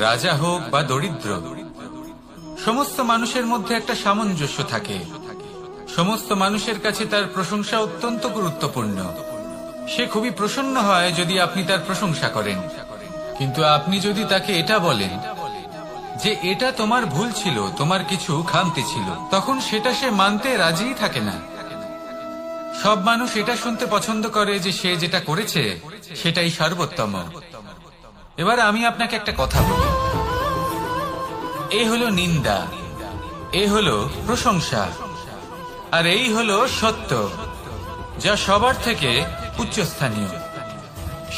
রাজা হোক বা দরিদ্র, সমস্ত মানুষের মধ্যে একটা সামঞ্জস্য থাকে। সমস্ত মানুষের কাছে তার প্রশংসা অত্যন্ত গুরুত্বপূর্ণ। সে খুবই প্রসন্ন হয় যদি আপনি তার প্রশংসা করেন, কিন্তু আপনি যদি তাকে এটা বলেন যে এটা তোমার ভুল ছিল, তোমার কিছু খামতি ছিল, তখন সেটা সে মানতে রাজিই থাকে না। সব মানুষ এটা শুনতে পছন্দ করে যে সে যেটা করেছে সেটাই সর্বোত্তম। এবার আমি আপনাকে একটা কথা বলি, এ হলো নিন্দা, এ হলো প্রশংসা, আর এই হলো সত্য, যা সবার থেকে উচ্চস্থানীয়।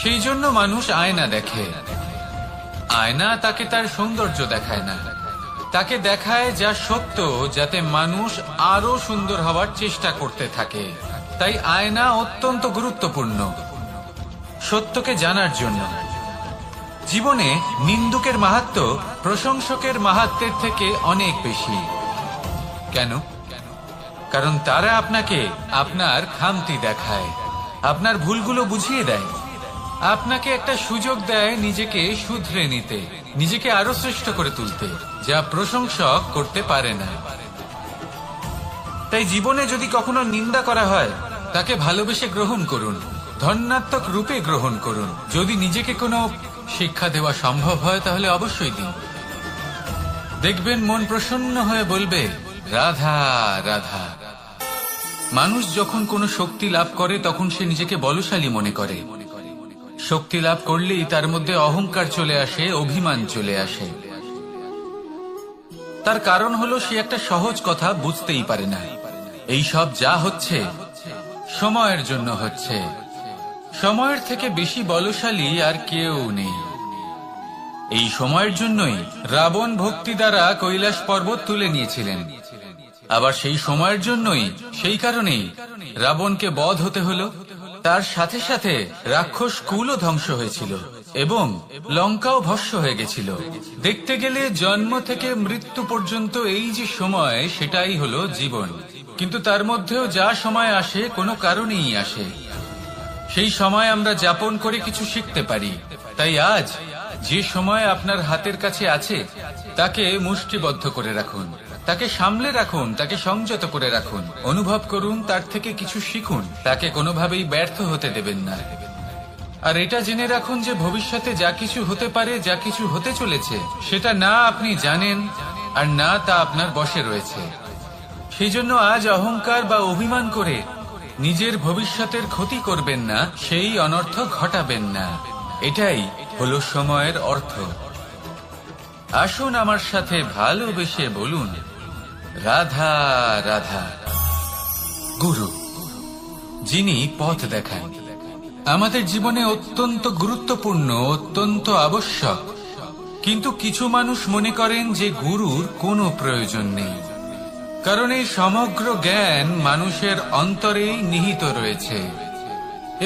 সেই জন্য মানুষ আয়না দেখে। আয়না তাকে তার সৌন্দর্য দেখায় না, তাকে দেখায় যা সত্য, যাতে মানুষ আরো সুন্দর হওয়ার চেষ্টা করতে থাকে। তাই আয়না অত্যন্ত গুরুত্বপূর্ণ সত্যকে জানার জন্য। জীবনে নিন্দুকের মাহাত্ম্য প্রশংসকের মাহাত্ম্যের থেকে অনেক বেশি। কেন? কারণ তারা আপনাকে আপনার খামতি দেখায়, আপনার ভুলগুলো বুঝিয়ে দেয়, আপনাকে একটা সুযোগ দেয় নিজেকে শুধরে নিতে, নিজেকে আরো শ্রেষ্ঠ করে তুলতে, যা প্রশংসক করতে পারে না। তাই জীবনে যদি কখনো নিন্দা করা হয়, তাকে ভালোবেসে গ্রহণ করুন, ধন্যাত্মক রূপে গ্রহণ করুন। যদি নিজেকে কোনো শিক্ষা দেওয়া সম্ভব হয় তাহলে অবশ্যই দিন। দেখবেন মন প্রসন্ন হয়ে বলবে, রাধা রাধা। মানুষ যখন কোনো শক্তি লাভ করে তখন সে নিজেকে বলশালী মনে করে। শক্তি লাভ করলেই তার মধ্যে অহংকার চলে আসে, অভিমান চলে আসে। তার কারণ হলো সে একটা সহজ কথা বুঝতেই পারে না। এই সব যা হচ্ছে সময়ের জন্য হচ্ছে। সময়ের থেকে বেশি বলশালী আর কেউ নেই। এই সময়ের জন্যই রাবণ ভক্তি দ্বারা কৈলাস পর্বত তুলে নিয়েছিলেন। আবার সেই সময়ের জন্যই, সেই কারণেই রাবণকে বধ হতে হলো। তার সাথে সাথে রাক্ষস কুলও ধ্বংস হয়েছিল এবং লঙ্কাও ভস্ম হয়ে গেছিল। দেখতে গেলে জন্ম থেকে মৃত্যু পর্যন্ত এই যে সময়, সেটাই হলো জীবন। কিন্তু তার মধ্যেও যা সময় আসে কোনো কারণেই আসে। সেই সময় আমরা যাপন করে কিছু শিখতে পারি। তাই আজ যে সময় আপনার হাতের কাছে আছে তাকে মুষ্টিবদ্ধ করে রাখুন, তাকে সামলে রাখুন, তাকে সংযত করে রাখুন, অনুভব করুন, তার থেকে কিছু শিখুন, তাকে কোনোভাবেই ব্যর্থ হতে দেবেন না। আর এটা জেনে রাখুন যে ভবিষ্যতে যা কিছু হতে পারে, যা কিছু হতে চলেছে, সেটা না আপনি জানেন আর না তা আপনার বশে রয়েছে। সেই জন্য আজ অহংকার বা অভিমান করে নিজের ভবিষ্যতের ক্ষতি করবেন না, সেই অনর্থ ঘটাবেন না। এটাই হলো সময়ের অর্থ। আসুন আমার সাথে ভালোবেসে বলুন, রাধা রাধা। গুরু, যিনি পথ দেখান, আমাদের জীবনে অত্যন্ত গুরুত্বপূর্ণ, অত্যন্ত আবশ্যক। কিন্তু কিছু মানুষ মনে করেন যে গুরুর কোনো প্রয়োজন নেই, কারণ এই সমগ্র জ্ঞান মানুষের অন্তরেই নিহিত রয়েছে।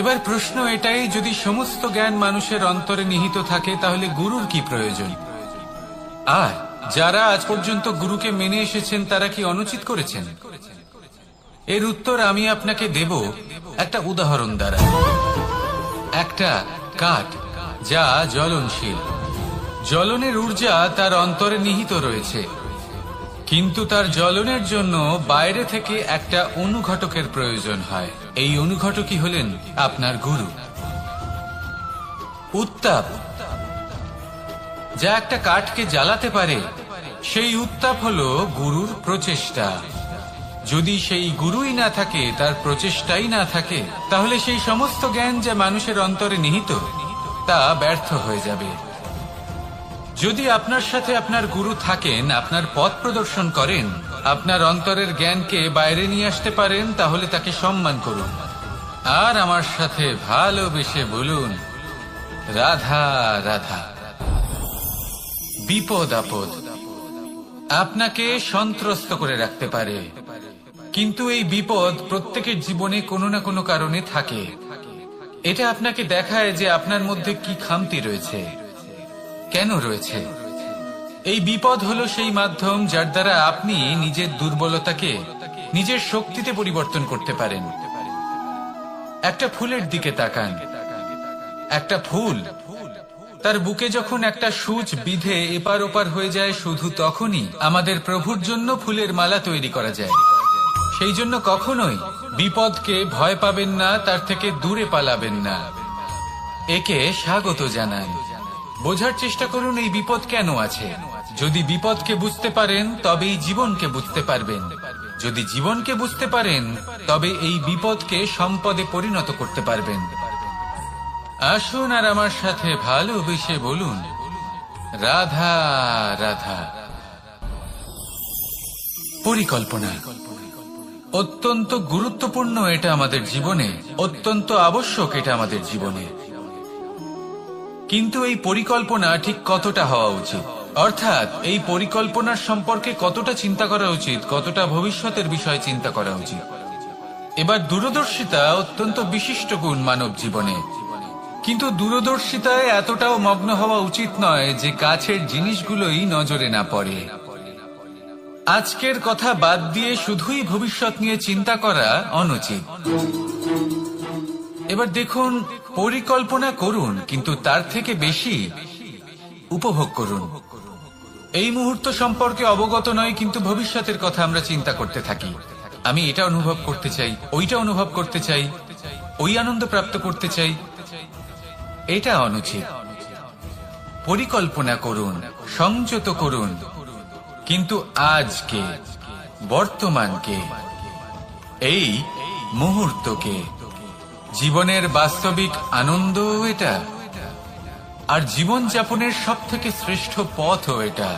এবার প্রশ্ন এটাই, যদি সমস্ত জ্ঞান মানুষের অন্তরে নিহিত থাকে তাহলে গুরুর কি প্রয়োজন? আর যারা আজ পর্যন্ত গুরুকে মেনে এসেছেন তারা কি অনুচিত করেছেন? এর উত্তর আমি আপনাকে দেব একটা উদাহরণ দ্বারা। একটা কাঠ যা জ্বলনশীল, জ্বলনের ঊর্জা তার অন্তরে নিহিত রয়েছে, কিন্তু তার জ্বলনের জন্য বাইরে থেকে একটা অনুঘটকের প্রয়োজন হয়। এই অনুঘটকই হলেন আপনার গুরু। উত্তাপ যা একটা কাঠকে জ্বালাতে পারে, সেই উত্তাপ হলো গুরুর প্রচেষ্টা। যদি সেই গুরুই না থাকে, তার প্রচেষ্টাই না থাকে, তাহলে সেই সমস্ত জ্ঞান যা মানুষের অন্তরে নিহিত তা ব্যর্থ হয়ে যাবে। যদি আপনার সাথে আপনার গুরু থাকেন, আপনার পথ প্রদর্শন করেন, আপনার অন্তরের জ্ঞানকে বাইরে নিয়ে আসতে পারেন, তাহলে তাকে সম্মান করুন আর আমার সাথে ভালোবেসে বলুন, রাধা রাধা। বিপদ আপদ আপনাকে সন্ত্রস্ত করে রাখতে পারে, কিন্তু এই বিপদ প্রত্যেকের জীবনে কোনো না কোনো কারণে থাকে। এটা আপনাকে দেখায় যে আপনার মধ্যে কি খামতি রয়েছে, কেন রয়েছে। এই বিপদ হলো সেই মাধ্যম যার দ্বারা আপনি নিজের দুর্বলতাকে নিজের শক্তিতে পরিবর্তন করতে পারেন। একটা ফুলের দিকে তাকান। একটা ফুল তার বুকে যখন একটা সূচ বিধে এপার ওপার হয়ে যায়, শুধু তখনই আমাদের প্রভুর জন্য ফুলের মালা তৈরি করা যায়। সেই জন্য কখনোই বিপদকে ভয় পাবেন না, তার থেকে দূরে পালাবেন না, একে স্বাগত জানান। বোঝার চেষ্টা করুন এই বিপদ কেন আছে। যদি বিপদকে বুঝতে পারেন তবেই জীবনকে বুঝতে পারবেন। যদি জীবনকে বুঝতে পারেন তবে এই বিপদকে সম্পদে পরিণত করতে পারবেন। আসুন আর আমার সাথে ভালোবেসে বলুন, রাধা রাধা। পরিকল্পনা অত্যন্ত গুরুত্বপূর্ণ, এটা আমাদের জীবনে অত্যন্ত আবশ্যক, এটা আমাদের জীবনে। কিন্তু এই পরিকল্পনা ঠিক কতটা হওয়া উচিত, অর্থাৎ এই পরিকল্পনার সম্পর্কে কতটা চিন্তা করা উচিত, কতটা ভবিষ্যতের বিষয়ে চিন্তা করা উচিত। এবার দূরদর্শিতা অত্যন্ত বিশিষ্ট গুণ মানব জীবনে, কিন্তু দূরদর্শিতায় এতটাও মগ্ন হওয়া উচিত নয় যে কাছের জিনিসগুলোই নজরে না পড়ে। আজকের কথা বাদ দিয়ে শুধুই ভবিষ্যৎ নিয়ে চিন্তা করা অনুচিত। এবার দেখুন, পরিকল্পনা করুন কিন্তু তার থেকে বেশি উপভোগ করুন। এই মুহূর্ত সম্পর্কে অবগত নয়, কিন্তু ভবিষ্যতের কথা আমরা চিন্তা করতে থাকি। আমি এটা অনুভব করতে চাই, ওইটা অনুভব করতে চাই, ওই আনন্দ প্রাপ্ত করতে চাই। এটা অনুচিত। পরিকল্পনা করুন, সংযত করুন, কিন্তু আজকে, বর্তমানকে, এই মুহূর্তকে। জীবনের বাস্তবিক আনন্দ এটা, আর জীবন যাপনের সব থেকে শ্রেষ্ঠ পথও এটা।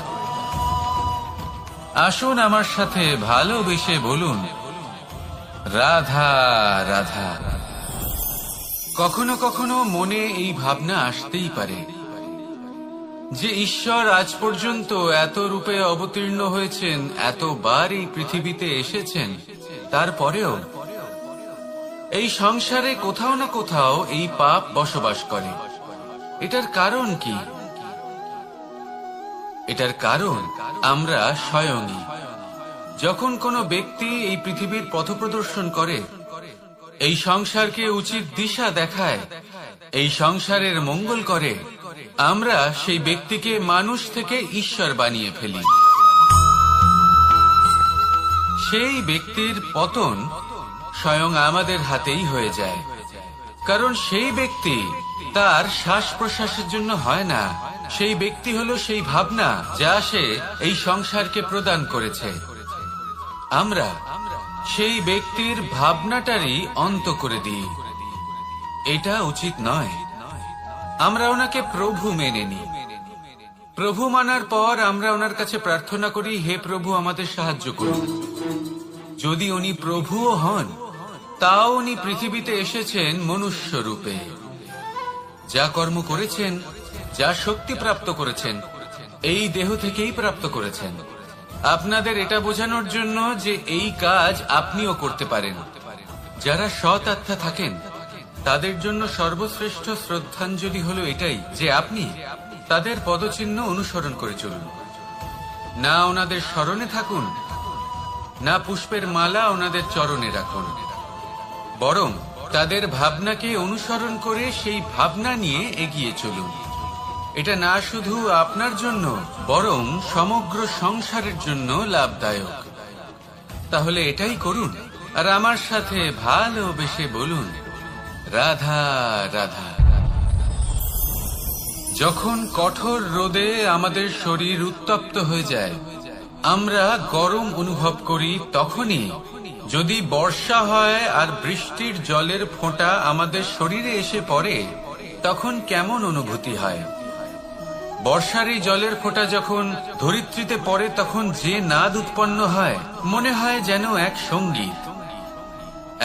আসুন আমার সাথে ভালোবেসে বলুন, রাধা রাধা। কখনো কখনো মনে এই ভাবনা আসতেই পারে যে ঈশ্বর আজ পর্যন্ত এত রূপে অবতীর্ণ হয়েছেন, এতবার এই পৃথিবীতে এসেছেন, তারপরেও এই সংসারে কোথাও না কোথাও এই পাপ বসবাস করে। এটার কারণ কি? এটার কারণ আমরা স্বয়ংই। যখন কোনো ব্যক্তি এই পৃথিবীর পথপ্রদর্শন করে, এই সংসারকে উচিত দিশা দেখায়, এই সংসারের মঙ্গল করে, আমরা সেই ব্যক্তিকে মানুষ থেকে ঈশ্বর বানিয়ে ফেলি। সেই ব্যক্তির পতন স্বয়ং আমাদের হাতেই হয়ে যায়, কারণ সেই ব্যক্তি তার শ্বাস প্রশ্বাসের জন্য হয় না। সেই ব্যক্তি হলো সেই ভাবনা যা সে এই সংসারকে প্রদান করেছে। আমরা সেই ব্যক্তির ভাবনাটারই অন্ত করে দিই। এটা উচিত নয়। আমরা ওনাকে প্রভু মেনে নিই। প্রভু মানার পর আমরা ওনার কাছে প্রার্থনা করি, হে প্রভু আমাদের সাহায্য করুন। যদি উনি প্রভুও হন, তাও উনি পৃথিবীতে এসেছেন মনুষ্য রূপে। যা কর্ম করেছেন, যা শক্তি প্রাপ্ত করেছেন, এই দেহ থেকেই প্রাপ্ত করেছেন। আপনাদের এটা বোঝানোর জন্য যে এই কাজ আপনিও করতে পারেন। যারা সৎ আত্মা থাকেন তাদের জন্য সর্বশ্রেষ্ঠ শ্রদ্ধাঞ্জলি হলো এটাই যে আপনি তাদের পদচিহ্ন অনুসরণ করে চলুন। না ওনাদের স্মরণে থাকুন, না পুষ্পের মালা ওনাদের চরণে রাখুন, বরং তাদের ভাবনাকে অনুসরণ করে সেই ভাবনা নিয়ে এগিয়ে চলুন। এটা না শুধু আপনার জন্য, বরং সমগ্র সংসারের জন্য লাভদায়ক। তাহলে এটাই করুন আর আমার সাথে ভালোবেসে বলুন, রাধা রাধা। যখন কঠোর রোদে আমাদের শরীর উত্তপ্ত হয়ে যায়, আমরা গরম অনুভব করি, তখনই যদি বর্ষা হয় আর বৃষ্টির জলের ফোঁটা আমাদের শরীরে এসে পড়ে, তখন কেমন অনুভূতি হয়? বর্ষার এই জলের ফোঁটা যখন ধরিত্রীতে পড়ে, তখন যে নাদ উৎপন্ন হয়, মনে হয় যেন এক সঙ্গীত।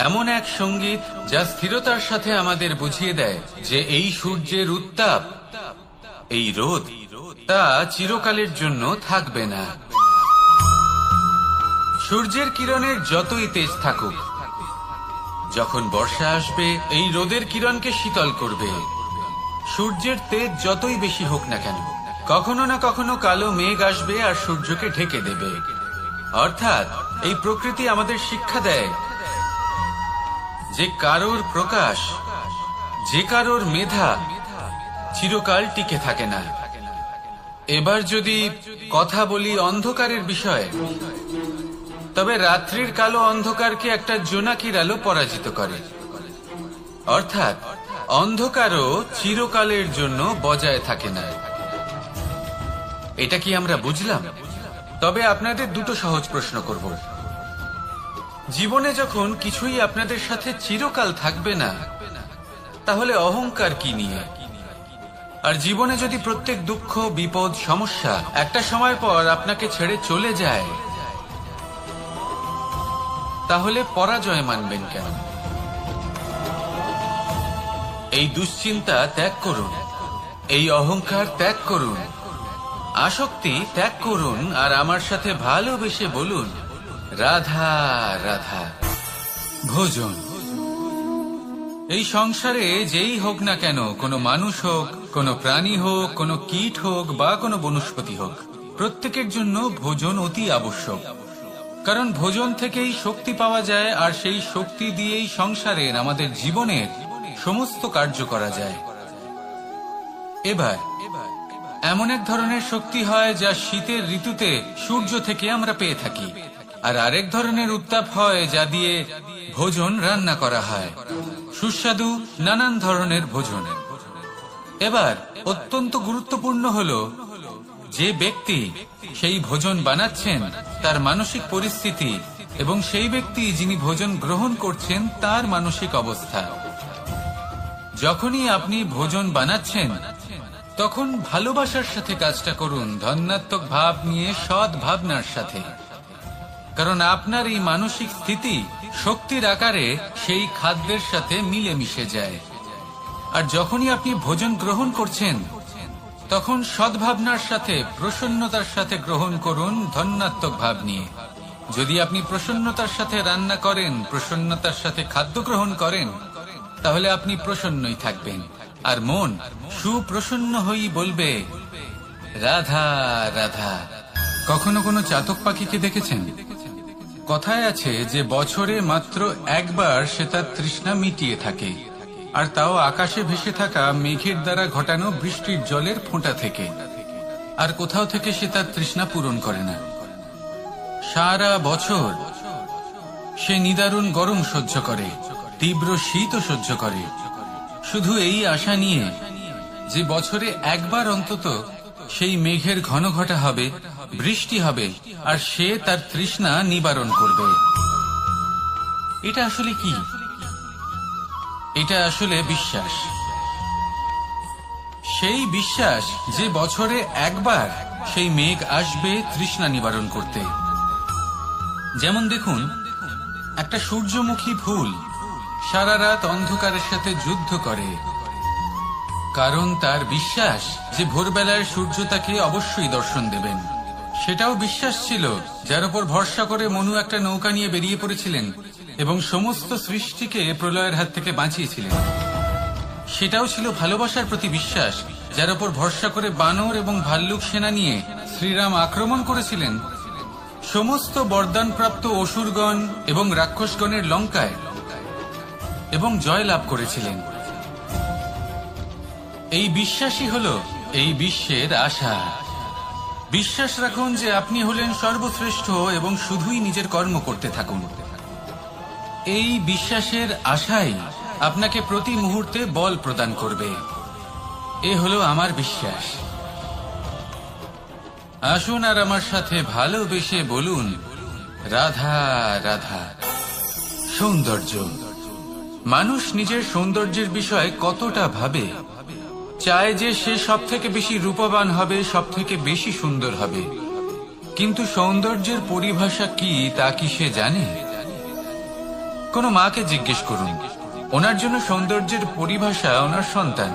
এমন এক সঙ্গীত যা স্থিরতার সাথে আমাদের বুঝিয়ে দেয় যে এই সূর্যের উত্তাপ, এই রোদ, তা চিরকালের জন্য থাকবে না। সূর্যের কিরণের যতই তেজ থাকুক, যখন বর্ষা আসবে এই রোদের কিরণকে শীতল করবে। সূর্যের তেজ যতই বেশি হোক না কেন, কখনো না কখনো কালো মেঘ আসবে আর সূর্যকে ঢেকে দেবে। অর্থাৎ এই প্রকৃতি আমাদের শিক্ষা দেয় যে কারোর প্রকাশ, যে কারোর মেধা, চিরকাল টিকে থাকে না। এবার যদি কথা বলি অন্ধকারের বিষয়ে, তবে রাত্রির কালো অন্ধকারকে একটা জোনাকির আলো পরাজিত করে। অর্থাৎ অন্ধকারও চিরকালের জন্য বজায় থাকে না। এটা কি আমরা বুঝলাম? তবে আপনাদের দুটো সহজ প্রশ্ন করব। জীবনে যখন কিছুই আপনাদের সাথে চিরকাল থাকবে না, তাহলে অহংকার কি নিয়ে? আর জীবনে যদি প্রত্যেক দুঃখ, বিপদ, সমস্যা একটা সময় পর আপনাকে ছেড়ে চলে যায়, তাহলে পরাজয় মানবেন কেন? এই দুশ্চিন্তা ত্যাগ করুন, এই অহংকার ত্যাগ করুন, আসক্তি ত্যাগ করুন, আর আমার সাথে ভালোবেসে বলুন, রাধা রাধা। ভোজন। এই সংসারে যেই হোক না কেন, কোনো মানুষ হোক, কোনো প্রাণী হোক, কোনো কীট হোক বা কোনো বনস্পতি হোক, প্রত্যেকের জন্য ভোজন অতি আবশ্যক। কারণ ভোজন থেকেই শক্তি পাওয়া যায়, আর সেই শক্তি দিয়েই সংসারের, আমাদের জীবনের সমস্ত কার্য করা যায়। এবার এমন এক ধরনের শক্তি হয় যা শীতের ঋতুতে সূর্য থেকে আমরা পেয়ে থাকি, আর আরেক ধরনের উত্তাপ হয় যা দিয়ে ভোজন রান্না করা হয়, সুস্বাদু নানান ধরনের ভোজন। এবার অত্যন্ত গুরুত্বপূর্ণ হলো যে ব্যক্তি সেই ভোজন বানাচ্ছেন তার মানসিক পরিস্থিতি, এবং সেই ব্যক্তি যিনি ভোজন গ্রহণ করছেন তার মানসিক অবস্থা। যখনই আপনি ভোজন বানাচ্ছেন, তখন ভালোবাসার সাথে কাজটা করুন, ধন্যাত্মক ভাব নিয়ে, সৎ ভাবনার সাথে। কারণ আপনার এই মানসিক স্থিতি শক্তির আকারে সেই খাদ্যের সাথে মিলে মিশে যায়। আর যখনই আপনি ভোজন গ্রহণ করছেন, তখন সদ্ভাবনার সাথে, প্রসন্নতার সাথে গ্রহণ করুন, ধন্যাত্মক ভাব নিয়ে। যদি আপনি প্রসন্নতার সাথে রান্না করেন, প্রসন্নতার সাথে খাদ্য গ্রহণ করেন, তাহলে আপনি প্রসন্নই থাকবেন, আর মন সুপ্রসন্ন হয়েই বলবে, রাধা রাধা। কখনো কোনো চাতক পাখিকে দেখেছেন? কথায় আছে যে বছরে মাত্র একবার সে তার তৃষ্ণা মিটিয়ে থাকে, আর তাও আকাশে ভেসে থাকা মেঘের দ্বারা ঘটানো বৃষ্টির জলের ফোঁটা থেকে। আর কোথাও থেকে সে তার তৃষ্ণা পূরণ করে না। সারা বছর সে নিদারুণ গরম সহ্য করে, তীব্র শীতও সহ্য করে, শুধু এই আশা নিয়ে যে বছরে একবার অন্তত সেই মেঘের ঘন ঘটা হবে, বৃষ্টি হবে, আর সে তার তৃষ্ণা নিবারণ করবে। এটা আসলে কি? এটা আসলে বিশ্বাস। সেই বিশ্বাস যে বছরে একবার সেই মেঘ আসবে তৃষ্ণা নিবারণ করতে। যেমন দেখুন, একটা সূর্যমুখী ফুল সারা রাত অন্ধকারের সাথে যুদ্ধ করে, কারণ তার বিশ্বাস যে ভোরবেলায় সূর্য তাকে অবশ্যই দর্শন দেবেন। সেটাও বিশ্বাস ছিল যার উপর ভরসা করে মনু একটা নৌকা নিয়ে বেরিয়ে পড়েছিলেন এবং সমস্ত সৃষ্টিকে প্রলয়ের হাত থেকে বাঁচিয়েছিলেন। সেটাও ছিল ভালোবাসার প্রতি বিশ্বাস, যার উপর ভরসা করে বানর এবং ভাল্লুক সেনা নিয়ে শ্রীরাম আক্রমণ করেছিলেন সমস্ত বরদানপ্রাপ্ত অসুরগণ এবং রাক্ষসগণের লঙ্কায়, এবং জয় লাভ করেছিলেন। এই বিশ্বাসই হলো এই বিশ্বের আশা। বিশ্বাস রাখুন যে আপনি হলেন সর্বশ্রেষ্ঠ এবং শুধুই নিজের কর্ম করতে থাকুন। এই বিশ্বাসের আশাই আপনাকে প্রতি মুহূর্তে বল প্রদান করবে। এ হলো আমার বিশ্বাস। আসুন আর আমার সাথে ভালোবেসে বলুন, রাধা রাধা। সৌন্দর্য। মানুষ নিজের সৌন্দর্যের বিষয়ে কতটা ভাবে, চায় যে সে সব থেকে বেশি রূপবান হবে, সব থেকে বেশি সুন্দর হবে। কিন্তু সৌন্দর্যের পরিভাষা কি তা কি সে জানে? কোন মাকে জিজ্ঞেস করুন, ওনার জন্য সৌন্দর্যের পরিভাষা ওনার সন্তান।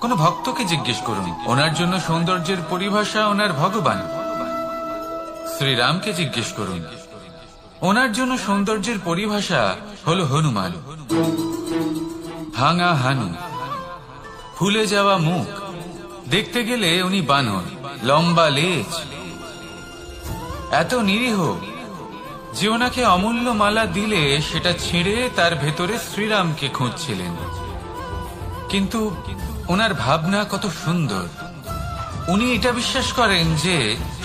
কোন ভক্তকে জিজ্ঞেস করুন, ওনার জন্য সৌন্দর্যের পরিভাষা ওনার ভগবান। শ্রীরামকে জিজ্ঞেস করুন, ওনার জন্য সৌন্দর্যের পরিভাষা হলো হনুমান। ভাঙা হানু, ফুলে যাওয়া মুখ, দেখতে গেলে উনি বানর, লম্বা লেজ, এত নিরীহ যে ওনাকে অমূল্য মালা দিলে সেটা ছিঁড়ে তার ভেতরে শ্রীরামকে খুঁজছিলেন। কিন্তু ওনার ভাবনা কত সুন্দর। উনি এটা বিশ্বাস করেন যে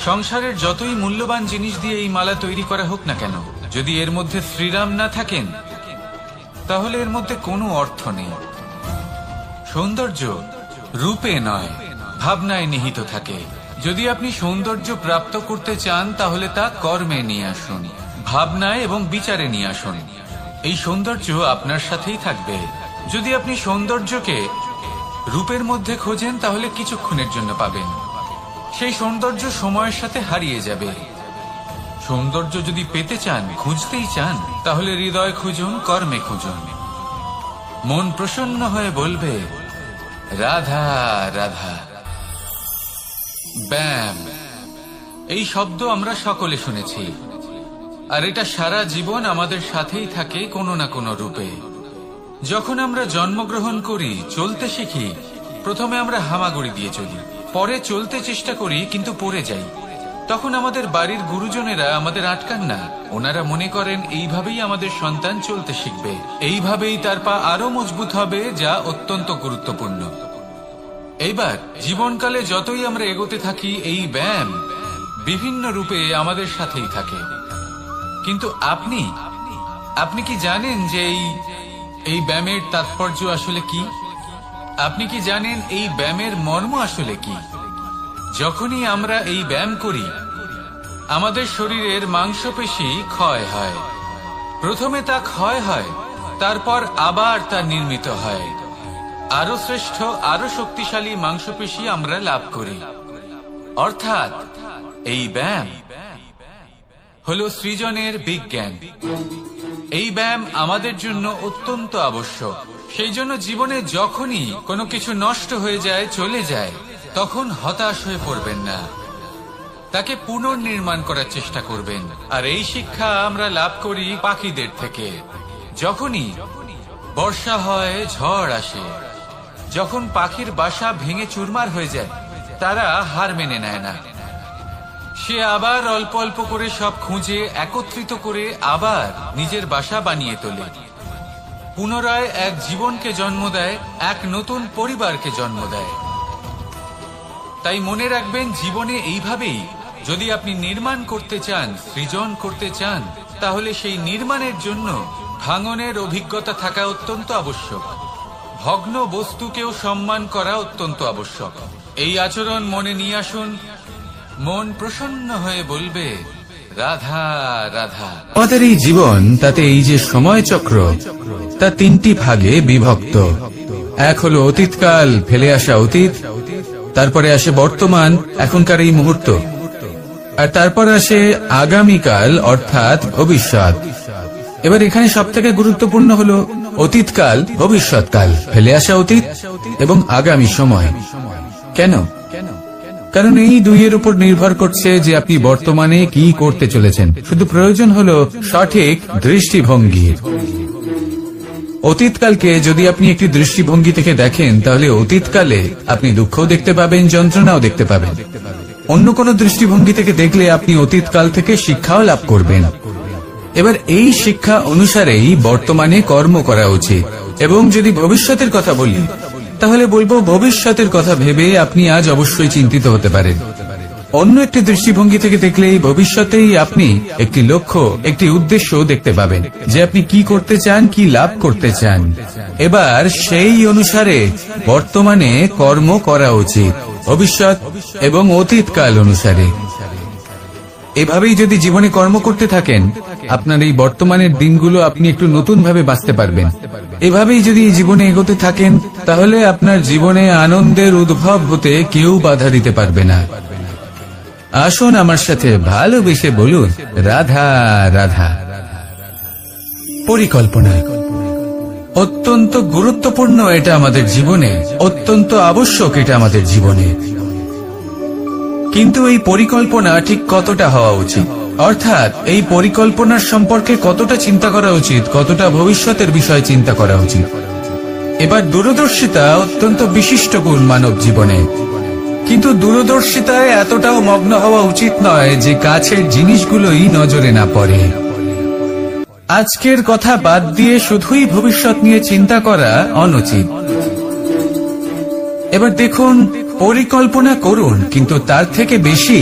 সংসারের যতই মূল্যবান জিনিস দিয়ে এই মালা তৈরি করা হোক না কেন, যদি এর মধ্যে শ্রীরাম না থাকেন তাহলে এর মধ্যে কোনো অর্থ নেই। সৌন্দর্য রূপে নয়, ভাবনায় নিহিত থাকে। যদি আপনি সৌন্দর্য প্রাপ্ত করতে চান তাহলে তা কর্মে নিয়ে আসুন, ভাবনায় এবং বিচারে নিয়ে আসুন। এই সৌন্দর্য আপনার সাথেই থাকবে। যদি আপনি সৌন্দর্যকে রূপের মধ্যে খোঁজেন তাহলে কিছুক্ষণের জন্য পাবেন, সেই সৌন্দর্য সময়ের সাথে হারিয়ে যাবে। সৌন্দর্য যদি পেতে চান, খুঁজতেই চান, তাহলে হৃদয় খুঁজুন, কর্মে খুঁজুন। মন প্রসন্ন হয়ে বলবে রাধা রাধা। ব্যায়াম, এই শব্দ আমরা সকলে শুনেছি, আর এটা সারা জীবন আমাদের সাথেই থাকে কোনো না কোনো রূপে। যখন আমরা জন্মগ্রহণ করি, চলতে শিখি, প্রথমে আমরা হামাগুড়ি দিয়ে চলি, পরে চলতে চেষ্টা করি কিন্তু পড়ে যাই। তখন আমাদের বাড়ির গুরুজনেরা আমাদের আটকান না। ওনারা মনে করেন এইভাবেই আমাদের সন্তান চলতে শিখবে, এইভাবেই তার পা আরো মজবুত হবে, যা অত্যন্ত গুরুত্বপূর্ণ। এইবার জীবনকালে যতই আমরা এগোতে থাকি, এই ব্যায়াম বিভিন্ন রূপে আমাদের সাথেই থাকে। কিন্তু আপনি কি জানেন যে এই ব্যায়ামের তাৎপর্য আসলে কি? আপনি কি জানেন এই ব্যায়ামের মর্ম আসলে কি? যখনই আমরা এই ব্যায়াম করি, আমাদের শরীরের মাংসপেশি ক্ষয় হয়। প্রথমে তা ক্ষয় হয়, তারপর আবার তা নির্মিত হয়। আরো শ্রেষ্ঠ, আরো শক্তিশালী মাংসপেশি আমরা লাভ করি। অর্থাৎ এই ব্যায়াম হলো সৃজনের বিজ্ঞান। এই ব্যায়াম আমাদের জন্য অত্যন্ত আবশ্যক। সেই জন্য জীবনে যখনই কোনো কিছু নষ্ট হয়ে যায়, চলে যায়, তখন হতাশ হয়ে পড়বেন না, তাকে পুনর্নির্মাণ করার চেষ্টা করবেন। আর এই শিক্ষা আমরা লাভ করি পাখিদের থেকে। যখনই বর্ষা হয়, ঝড় আসে, যখন পাখির বাসা ভেঙে চুরমার হয়ে যায়, তারা হার মেনে নেয় না। সে আবার অল্প অল্প করে সব খুঁজে একত্রিত করে আবার নিজের বাসা বানিয়ে তোলে, পুনরায় এক জীবনকে জন্ম দেয়, এক নতুন পরিবারকে জন্ম দেয়। তাই মনে রাখবেন, জীবনে এইভাবেই যদি আপনি নির্মাণ করতে চান, সৃজন করতে চান, তাহলে সেই নির্মাণের জন্য ভাঙনের অভিজ্ঞতা থাকা অত্যন্ত আবশ্যক। ভগ্ন বস্তুকেও সম্মান করা অত্যন্ত আবশ্যক। এই আচরণ মনে নিয়ে আসুন, মন প্রসন্ন হয়ে বলবে রাধা রাধা। আমাদের এই জীবন, তাতে এই যে সময় চক্র, তা তিনটি ভাগে বিভক্ত। এক হলো অতীতকাল, ফেলে আসা অতীত, তারপরে আসে বর্তমান, এখনকার এই মুহূর্ত, আর তারপর আসে আগামীকাল অর্থাৎ ভবিষ্যৎ। এবার এখানে সবথেকে গুরুত্বপূর্ণ হলো অতীতকাল, ভবিষ্যৎকাল, ফেলে আসা অতীত এবং আগামী সময়। কেন? কারণ এই দুইয়ের উপর নির্ভর করছে যে আপনি বর্তমানে কি করতে চলেছেন। শুধু প্রয়োজন হলো সঠিক দৃষ্টিভঙ্গির। অতীতকালকে যদি আপনি একটি দৃষ্টিভঙ্গি থেকে দেখেন, তাহলে অতীতকালে আপনি দুঃখও দেখতে পাবেন, যন্ত্রণাও দেখতে পাবেন। অন্য কোনো দৃষ্টিভঙ্গি থেকে দেখলে আপনি অতীতকাল থেকে শিক্ষাও লাভ করবেন। এবার এই শিক্ষা অনুসারেই বর্তমানে কর্ম করা উচিত। এবং যদি ভবিষ্যতের কথা বলি, তাহলে বলবো ভবিষ্যতের কথা ভেবে আপনি আজ অবশ্যই চিন্তিত হতে পারেন। অন্য একটি দৃষ্টিভঙ্গি থেকে দেখলে এই ভবিষ্যতেই আপনি একটি লক্ষ্য, একটি উদ্দেশ্য দেখতে পাবেন, যে আপনি কি করতে চান, কি লাভ করতে চান। এবার সেই অনুসারে বর্তমানে কর্ম করা উচিত, ভবিষ্যৎ এবং অতীতকাল অনুসারে। এভাবেই যদি জীবনে কর্ম করতে থাকেন, আপনার এই বর্তমানের দিনগুলো আপনি একটু নতুন ভাবে বাঁচতে পারবেন। এভাবেই যদি জীবনে এগোতে থাকেন, তাহলে আপনার জীবনে আনন্দের উদ্ভব হতে কেউ বাধা দিতে পারবে না। আসুন আমার সাথে ভালোবেসে বলুন রাধা রাধা। পরিকল্পনা অত্যন্ত গুরুত্বপূর্ণ, এটা আমাদের জীবনে অত্যন্ত আবশ্যক, এটা আমাদের জীবনে। কিন্তু এই পরিকল্পনা ঠিক কতটা হওয়া উচিত, অর্থাৎ এই পরিকল্পনার সম্পর্কে কতটা চিন্তা করা উচিত, কতটা ভবিষ্যতের বিষয়ে চিন্তা করা উচিত। এবার দূরদর্শিতা অত্যন্ত বিশিষ্ট গুণ মানব জীবনে, কিন্তু দূরদর্শিতায় এতটাও মগ্ন হওয়া উচিত নয় যে কাছের জিনিসগুলোই নজরে না পড়ে। আজকের কথা বাদ দিয়ে শুধুই ভবিষ্যৎ নিয়ে চিন্তা করা অনুচিত। এবার দেখুন, পরিকল্পনা করুন, কিন্তু তার থেকে বেশি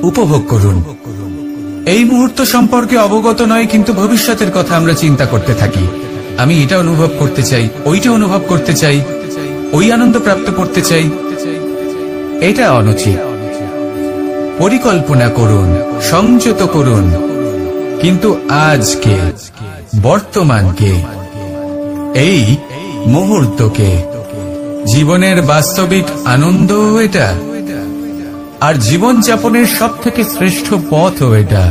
উপভোগ করুন। এই মুহূর্ত সম্পর্কে অবগত নয়, কিন্তু ভবিষ্যতের কথা আমরা চিন্তা করতে থাকি। আমি এটা অনুভব করতে চাই, ওইটা অনুভব করতে চাই, ওই আনন্দ প্রাপ্ত করতে চাই। এটা অনুচিত। পরিকল্পনা করুন, সংযত করুন, কিন্তু আজকে, বর্তমানকে, এই মুহূর্তকে, জীবনের বাস্তবিক আনন্দ এটা, আর জীবন যাপনের সব থেকে শ্রেষ্ঠ পথও এটা।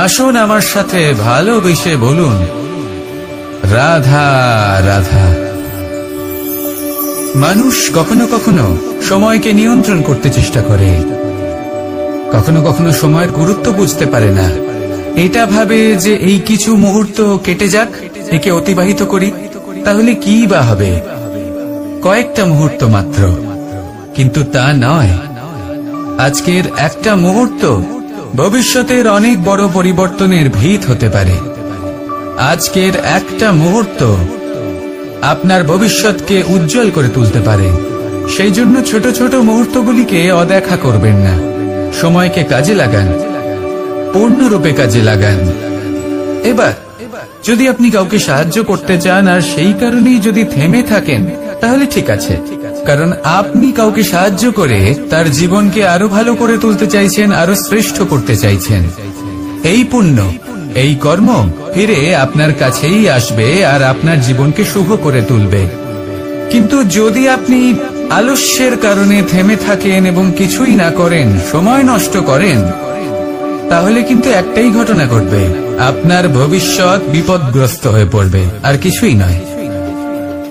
আসুন আমার সাথে ভালোবেসে বলুন, রাধা রাধা। মানুষ কখনো কখনো সময়কে নিয়ন্ত্রণ করতে চেষ্টা করে, কখনো কখনো সময়ের গুরুত্ব বুঝতে পারে না। এটা ভাবে যে এই কিছু মুহূর্ত কেটে যাক, একে অতিবাহিত করি, তাহলে কি বা হবে, কয়েকটা মুহূর্ত মাত্র। কিন্তু তা নয়। আজকের একটা মুহূর্ত ভবিষ্যতের অনেক বড় পরিবর্তনের ভিত হতে পারে। আজকের একটা মুহূর্ত আপনার ভবিষ্যৎকে উজ্জ্বল করে তুলতে পারে। সেই জন্য ছোট ছোট মুহূর্তগুলিকে অদেখা করবেন না। সময়কে কাজে লাগান, পূর্ণরূপে কাজে লাগান। এবার যদি আপনি কাউকে সাহায্য করতে চান আর সেই কারণেই যদি থেমে থাকেন, তাহলে ঠিক আছে, কারণ আপনি কাউকে সাহায্য করে তার জীবনকে আরো ভালো করে তুলতে চাইছেন, আরো শ্রেষ্ঠ করতে চাইছেন। এই পুণ্য, এই কর্ম ফিরে আপনার কাছেই আসবে আর আপনার জীবনকে শুভ করে তুলবে। কিন্তু যদি আপনি আলস্যের কারণে থেমে থাকেন এবং কিছুই না করেন, সময় নষ্ট করেন, তাহলে কিন্তু একটাই ঘটনা ঘটবে, আপনার ভবিষ্যৎ বিপদগ্রস্ত হয়ে পড়বে, আর কিছুই নয়।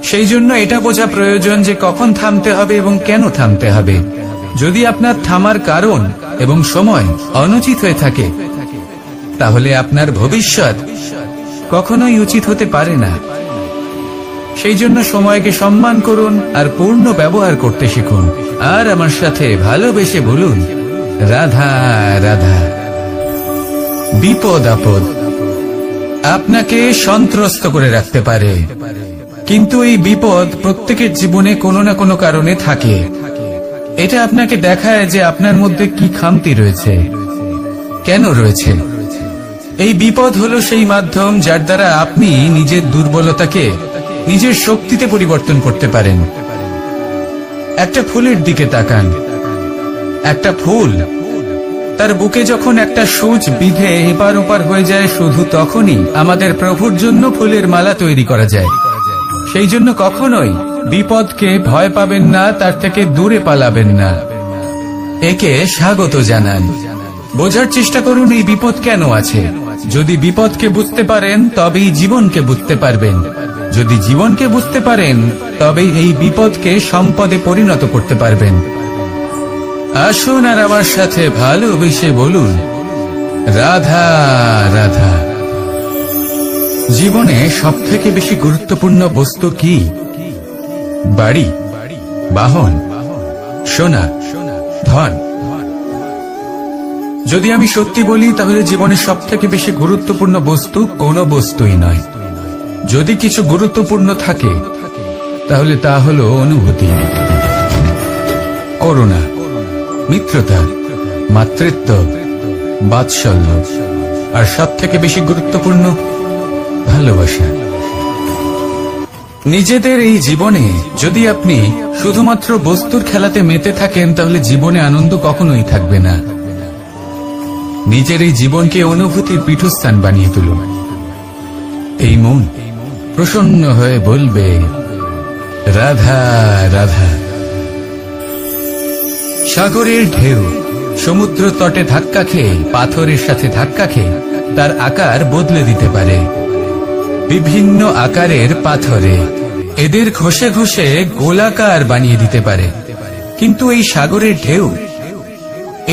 সেই জন্য এটা বোঝা প্রয়োজন যে কখন থামতে হবে এবং কেন থামতে হবে। যদি আপনার থামার কারণ এবং সময় অনুচিত হয়ে থাকে, তাহলে আপনার ভবিষ্যৎ কখনোই উচিত হতে পারে না। সেই জন্য সময়কে সম্মান করুন আর পূর্ণ ব্যবহার করতে শিখুন। আর আমার সাথে ভালোবেসে বলুন, রাধা রাধা। বিপদ আপদ আপনাকে সন্ত্রস্ত করে রাখতে পারে, কিন্তু এই বিপদ প্রত্যেকের জীবনে কোনো না কোনো কারণে থাকে। এটা আপনাকে দেখায় যে আপনার মধ্যে কি খামতি রয়েছে, কেন রয়েছে। এই বিপদ হলো সেই মাধ্যম যার দ্বারা আপনি নিজের দুর্বলতাকে নিজের শক্তিতে পরিবর্তন করতে পারেন। একটা ফুলের দিকে তাকান। একটা ফুল, তার বুকে যখন একটা সূচ বিঁধে এপার ওপার হয়ে যায়, শুধু তখনই আমাদের প্রভুর জন্য ফুলের মালা তৈরি করা যায়। সেই জন্য কখনোই বিপদকে ভয় পাবেন না, তার থেকে দূরে পালাবেন না, একে স্বাগত জানান। বোঝার চেষ্টা করুন এই বিপদ কেন আছে। যদি বিপদকে বুঝতে পারেন তবেই জীবনকে বুঝতে পারবেন। যদি জীবনকে বুঝতে পারেন তবেই এই বিপদকে সম্পদে পরিণত করতে পারবেন। আসুন আর আমার সাথে ভালোবেসে বলুন, রাধা রাধা। জীবনে সবথেকে বেশি গুরুত্বপূর্ণ বস্তু কি? বাড়ি, বাহন, সোনা, ধন। যদি আমি সত্যি বলি, তাহলে জীবনের সবথেকে বেশি গুরুত্বপূর্ণ বস্তু কোনো বস্তুই নয়। যদি কিছু গুরুত্বপূর্ণ থাকে, তাহলে তা হলো অনুভূতি, করুণা, মিত্রতা, মাতৃত্ব, বাৎসল্য, আর সবথেকে বেশি গুরুত্বপূর্ণ ভালোবাসা। নিজেদের এই জীবনে যদি আপনি শুধুমাত্র বস্তুর খেলাতে মেতে থাকেন, তাহলে জীবনে আনন্দ কখনোই থাকবে না। নিজের এই জীবনকে অনুভূতির পীঠস্থান বানিয়ে তুলুন। এই মন প্রসন্ন হয়ে বলবে, রাধা রাধা। সাগরের ঢেউ সমুদ্র তটে ধাক্কা খেয়ে, পাথরের সাথে ধাক্কা খেয়ে তার আকার বদলে দিতে পারে। বিভিন্ন আকারের পাথরে এদের ঘষে ঘষে গোলাকার বানিয়ে দিতে পারে, কিন্তু এই সাগরের ঢেউ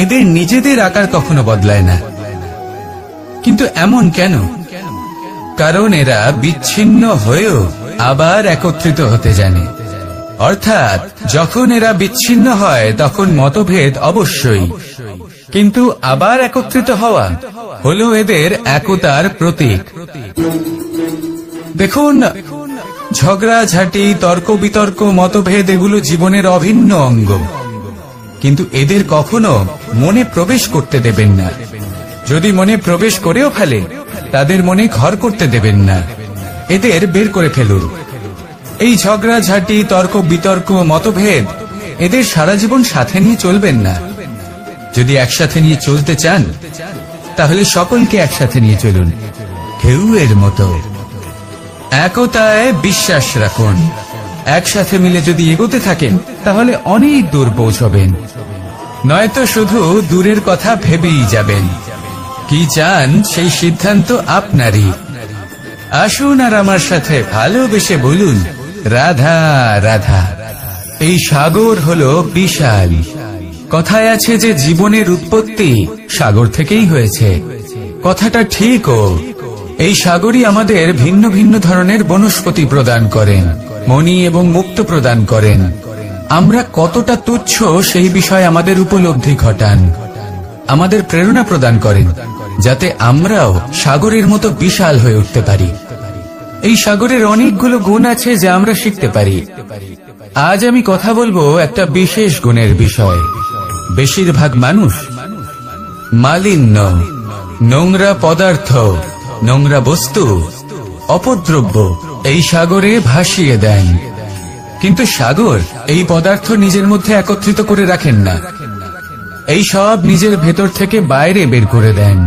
এদের নিজেদের আকার কখনো বদলায় না। কিন্তু এমন কেন? কারণ এরা বিচ্ছিন্ন হয়েও আবার একত্রিত হতে জানে। অর্থাৎ যখন এরা বিচ্ছিন্ন হয় তখন মতভেদ অবশ্যই, কিন্তু আবার একত্রিত হওয়া হলো এদের একতার প্রতীক। দেখুন, ঝগড়াঝাঁটি, তর্ক বিতর্ক, মতভেদ এগুলো জীবনের অভিন্ন অঙ্গ, কিন্তু এদের কখনো মনে প্রবেশ করতে দেবেন না। যদি মনে প্রবেশ করেও ফেলে, তাদের মনে ঘর করতে দেবেন না, এদের বের করে ফেলুন। এই ঝগড়াঝাঁটি, তর্ক বিতর্ক, মতভেদ এদের সারা জীবন সাথে নিয়ে চলবেন না। যদি একসাথে নিয়ে চলতে চান, তাহলে সকলকে একসাথে নিয়ে চলুন, ঢেউয়ের মতো। একতায় বিশ্বাস রাখুন। একসাথে মিলে যদি এগোতে থাকেন, তাহলে অনেক দূর পৌঁছবেন, নয়তো শুধু দূরের কথা ভেবেই যাবেন। কি চান সেই সিদ্ধান্ত আপনারই। আসুন আর আমার সাথে ভালোবেসে বলুন, রাধা রাধা। এই সাগর হলো বিশাল। কথায় আছে যে জীবনের উৎপত্তি সাগর থেকেই হয়েছে। কথাটা ঠিকও। এই সাগরই আমাদের ভিন্ন ভিন্ন ধরনের বনস্পতি প্রদান করেন, মণি এবং মুক্ত প্রদান করেন। আমরা কতটা তুচ্ছ সেই বিষয়ে আমাদের উপলব্ধি ঘটান, আমাদের প্রেরণা প্রদান করেন, যাতে আমরাও সাগরের মতো বিশাল হয়ে উঠতে পারি। এই সাগরের অনেকগুলো গুণ আছে যা আমরা শিখতে পারি। আজ আমি কথা বলবো একটা বিশেষ গুণের বিষয়। বেশিরভাগ মানুষ মালিন্য, নোংরা পদার্থ, নোংরা বস্তু, অপদ্রব্য এই সাগরে ভাসিয়ে দেন। কিন্তু সাগর এই পদার্থ নিজের মধ্যে একত্রিত করে রাখেন না, এই সব নিজের ভেতর থেকে বাইরে বের করে দেন।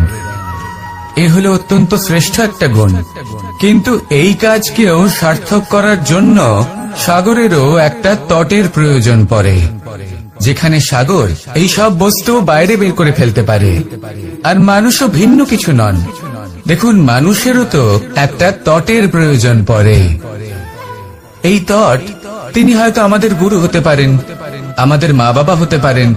এ হলো অত্যন্ত শ্রেষ্ঠ একটা গুণ। কিন্তু এই কাজকেও সার্থক করার জন্য সাগরেরও একটা তটের প্রয়োজন পড়ে, যেখানে সাগর এই সব বস্তু বাইরে বের করে ফেলতে পারে। আর মানুষও ভিন্ন কিছু নন। দেখুন, মানুষেরও তো একটা তটের প্রয়োজন পড়ে। এই তট, তিনি হয়তো আমাদের গুরু হতে পারেন, আমাদের মা বাবা হতে পারেন,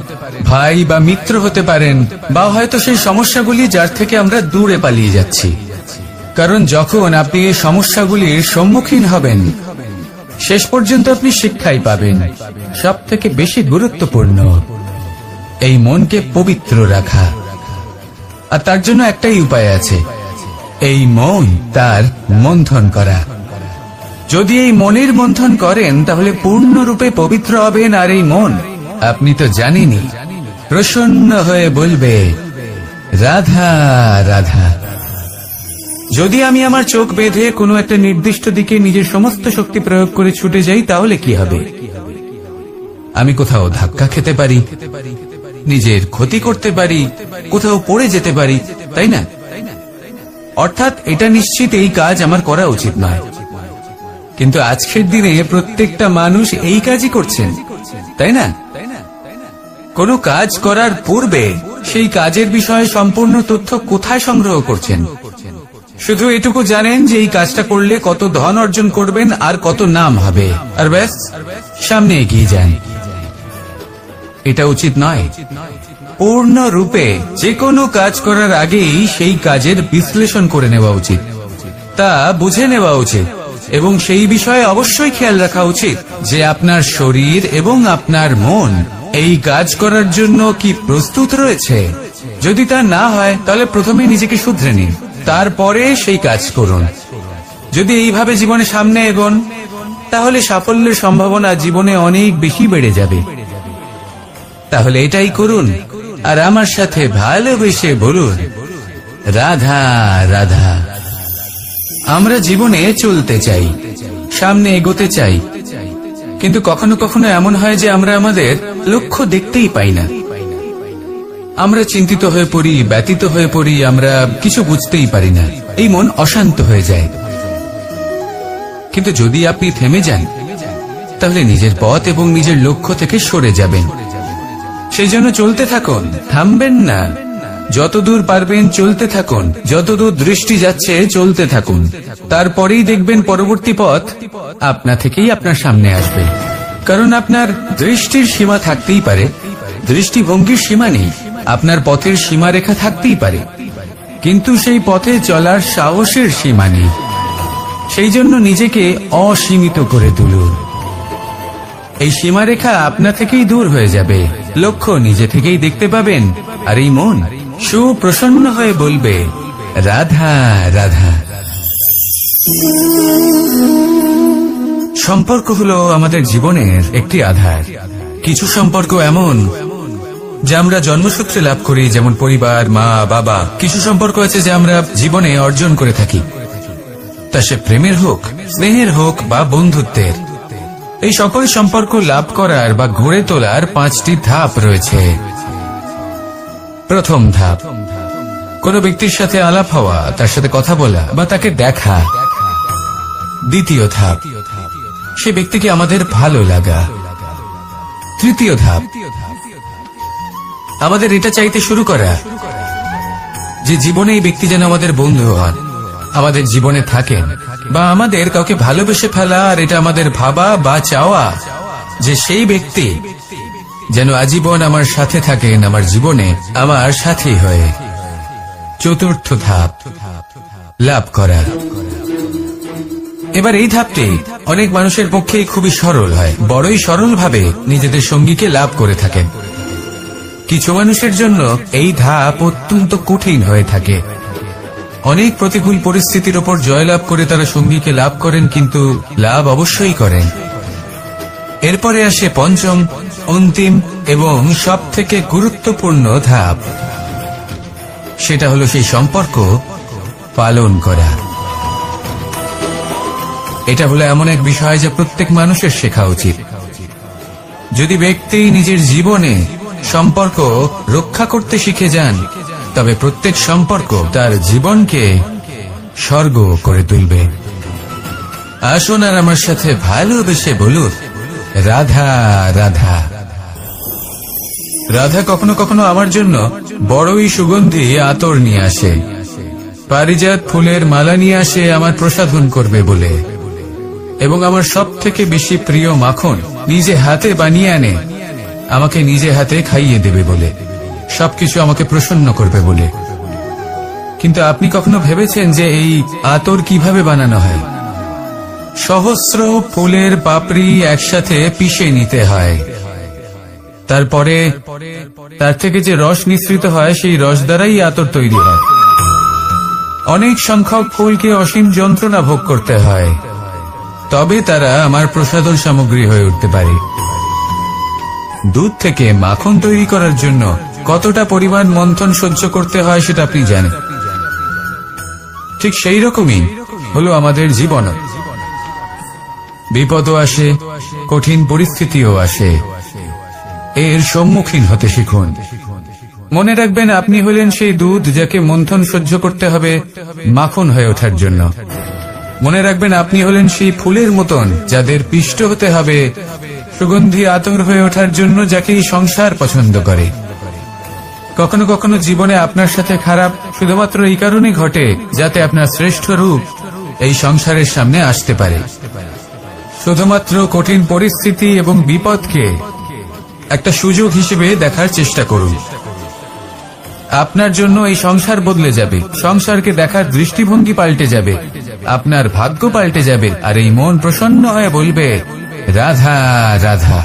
ভাই বা মিত্র হতে পারেন, বা হয়তো সেই সমস্যাগুলি যার থেকে আমরা দূরে পালিয়ে যাচ্ছি। কারণ যখন আপনি এই সমস্যাগুলির সম্মুখীন হবেন, শেষ পর্যন্ত আপনি শিক্ষাই পাবেন। সব থেকে বেশি গুরুত্বপূর্ণ এই মনকে পবিত্র রাখা। আর তার জন্য একটাই উপায় আছে, এই মন তার মন্থন করা। যদি এই মনের মন্থন করেন, তাহলে পূর্ণরূপে পবিত্র হবেন। আর এই মন, আপনি তো জানেনই, প্রসন্ন হয়ে বলবে, রাধা রাধা। যদি আমি আমার চোখ বেঁধে কোনো একটা নির্দিষ্ট দিকে নিজের সমস্ত শক্তি প্রয়োগ করে ছুটে যাই, তাহলে কি হবে? আমি কোথাও ধাক্কা খেতে পারি, নিজের ক্ষতি করতে পারি, কোথাও পড়ে যেতে পারি, তাই না? অর্থাৎ এটা নিশ্চিত এই কাজ আমার করা উচিত নয়। কিন্তু আজকের দিনে প্রত্যেকটা মানুষ এই কাজই করছেন, তাই না? কোনো কাজ করার পূর্বে সেই কাজের বিষয়ে সম্পূর্ণ তথ্য কোথায় সংগ্রহ করছেন? শুধু এটুকু জানেন যে এই কাজটা করলে কত ধন অর্জন করবেন আর কত নাম হবে, আর ব্যাস সামনে এগিয়ে যান। এটা উচিত নয়। পূর্ণরূপে যে কোনো কাজ করার আগেই সেই কাজের বিশ্লেষণ করে নেওয়া উচিত, তা বুঝে নেওয়া উচিত, এবং সেই বিষয়ে অবশ্যই খেয়াল রাখা উচিত যে আপনার শরীর এবং আপনার মন এই কাজ করার জন্য কি প্রস্তুত রয়েছে। যদি তা না হয়, তাহলে প্রথমে নিজেকে শুধরে নিন, তারপরে সেই কাজ করুন। যদি এইভাবে জীবনে সামনে এগোন, তাহলে সাফল্যের সম্ভাবনা জীবনে অনেক বেশি বেড়ে যাবে। তাহলে এটাই করুন, আর আমার সাথে ভালোবেসে বলুন, রাধা রাধা। আমরা জীবনে চলতে চাই, সামনে এগোতে চাই, কিন্তু কখনো কখনো এমন হয় যে আমরা আমাদের লক্ষ্য দেখতেই পাই না। আমরা চিন্তিত হয়ে পড়ি, ব্যতীত হয়ে পড়ি, আমরা কিছু বুঝতেই পারি না। এই মন অশান্ত হয়ে যায়। কিন্তু যদি আপনি থেমে যান, তাহলে নিজের পথ এবং নিজের লক্ষ্য থেকে সরে যাবেন। সেই জন্য চলতে থাকুন, থামবেন না। যতদূর পারবেন চলতে থাকুন, যতদূর দৃষ্টি যাচ্ছে চলতে থাকুন। তারপরেই দেখবেন পরবর্তী পথ আপনা থেকেই আপনার সামনে আসবে। কারণ আপনার দৃষ্টির সীমা থাকতেই পারে, দৃষ্টিভঙ্গির সীমা নেই। আপনার পথের সীমারেখা থাকতেই পারে, কিন্তু সেই পথে চলার সাহসের সীমা নেই। সেই জন্য নিজেকে অসীমিত করে তুলুন। এই সীমারেখা আপনা থেকেই দূর হয়ে যাবে, লক্ষ্য নিজে থেকেই দেখতে পাবেন, আর এই মন সুপ্রসন্ন হয়ে বলবে, রাধা রাধা। সম্পর্ক হলো আমাদের জীবনের একটি আধার। কিছু সম্পর্ক এমন যা আমরা জন্মসূত্রে লাভ করি, যেমন পরিবার, মা, বাবা। কিছু সম্পর্ক আছে যা আমরা জীবনে অর্জন করে থাকি, তা সে প্রেমের হোক, স্নেহের হোক বা বন্ধুত্বের। এই সকল সম্পর্ক লাভ করার বা গড়ে তোলার 5টি ধাপ রয়েছে। প্রথম ধাপ, কোনো ব্যক্তির সাথে আলাপ হওয়া, তার সাথে কথা বলা বা তাকে দেখা। দ্বিতীয় ধাপ, সে ব্যক্তিকে আমাদের ভালো লাগা। তৃতীয় ধাপ, আমাদের এটা চাইতে শুরু করা যে জীবনে এই ব্যক্তি যেন আমাদের বন্ধু হন, আমাদের জীবনে থাকেন, বা আমাদের কাউকে ভালোবেসে ফেলা আর এটা আমাদের ভাবা বা চাওয়া যে সেই ব্যক্তি যেন আজীবন আমার সাথে থাকেন, আমার জীবনে আমার সাথী হয়ে। চতুর্থ ধাপ, লাভ করা। এবার এই ধাপটি অনেক মানুষের পক্ষেই খুবই সরল হয়, বড়ই সরলভাবে নিজেদের সঙ্গীকে লাভ করে থাকেন। কিছু মানুষের জন্য এই ধাপ অত্যন্ত কঠিন হয়ে থাকে। অনেক প্রতিকূল পরিস্থিতির ওপর জয়লাভ করে তারা সঙ্গীকে লাভ করেন, কিন্তু লাভ অবশ্যই করেন। এরপরে আসে পঞ্চম, অন্তিম এবং সবথেকে গুরুত্বপূর্ণ ধাপ। সেটা হলো সেই সম্পর্ক পালন করা। এটা হলো এমন এক বিষয় যা প্রত্যেক মানুষের শেখা উচিত। যদি ব্যক্তি নিজের জীবনে সম্পর্ক রক্ষা করতে শিখে যান, তবে প্রত্যেক সম্পর্ক তার জীবনকে স্বর্গ করে তুলবে। আসুন আর আমার সাথে ভালোবেসে বলুন, রাধা রাধা। রাধা কখনো কখনো আমার জন্য বড়ই সুগন্ধি আতর নিয়ে আসে, পারিজাত ফুলের মালা নিয়ে আসে আমার প্রসাধন করবে বলে, এবং আমার সব থেকে বেশি প্রিয় মাখন নিজে হাতে বানিয়ে আনে আমাকে নিজে হাতে খাইয়ে দেবে বলে, সবকিছু আমাকে প্রসন্ন করবে বলে। কিন্তু আপনি কখনো ভেবেছেন যে এই আতর কিভাবে বানানো হয়? সহস্র ফুলের পাপড়ি একসাথে পিষে নিতে হয়, তারপরে তার থেকে যে রস নিঃসৃত হয় সেই রস দ্বারাই আতর তৈরি হয়। অনেক সংখ্যক ফুলকে অসীম যন্ত্রণা ভোগ করতে হয়, তবে তারা আমার প্রসাধন সামগ্রী হয়ে উঠতে পারে। দুধ থেকে মাখন তৈরি করার জন্য কতটা পরিমাণ মন্থন সহ্য করতে হয় সেটা আপনি জানেন। ঠিক সেই রকমই হলো আমাদের জীবন। বিপদও আসে, কঠিন পরিস্থিতিও আসে, এর সম্মুখীন হতে শিখুন। মনে রাখবেন, আপনি হলেন সেই দুধ যাকে মন্থন সহ্য করতে হবে মাখন হয়ে ওঠার জন্য। মনে রাখবেন, আপনি হলেন সেই ফুলের মতন যাদের পিষ্ট হতে হবে সুগন্ধি আতর হয়ে ওঠার জন্য, যাকে এই সংসার পছন্দ করে। কখনো কখনো জীবনে আপনার সাথে খারাপ শুধুমাত্র এই কারণে ঘটে যাতে আপনার শ্রেষ্ঠ রূপ এই সংসারের সামনে আসতে পারে। শুধুমাত্র কঠিন পরিস্থিতি এবং বিপদকে একটা সুযোগ হিসেবে দেখার চেষ্টা করুন। আপনার জন্য এই সংসার বদলে যাবে, সংসারকে দেখার দৃষ্টিভঙ্গি পাল্টে যাবে, আপনার ভাগ্য পাল্টে যাবে, আর এই মন প্রসন্ন হয়ে বলবে, রাধা রাধা।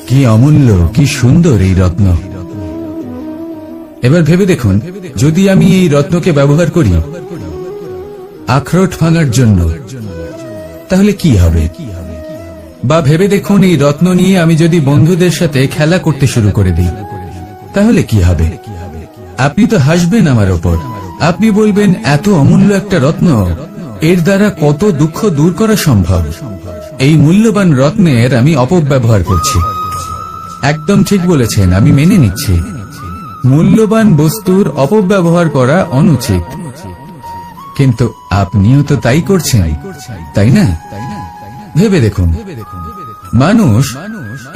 কি অমূল্য, কি সুন্দর এই রত্ন। এবার ভেবে দেখুন, যদি আমি এই রত্নকে ব্যবহার করি আখরোট ভাঙার জন্য, তাহলে কি হবে? বা ভেবে দেখুন, এই রত্ন নিয়ে আমি যদি বন্ধুদের সাথে খেলা করতে শুরু করে দিই, তাহলে কি হবে? আপনি তো হাসবেন আমার ওপর। আপনি বলবেন, এত অমূল্য একটা রত্ন, এর দ্বারা কত দুঃখ দূর করা সম্ভব। এই মূল্যবান রত্নের আমি অপব্যবহার করছি। একদম ঠিক বলেছেন, আমি মেনে নিচ্ছি। মূল্যবান বস্তুর অপব্যবহার করা অনুচিত, কিন্তু আপনিও তো তাই করছেন, তাই না? ভেবে দেখুন, মানুষ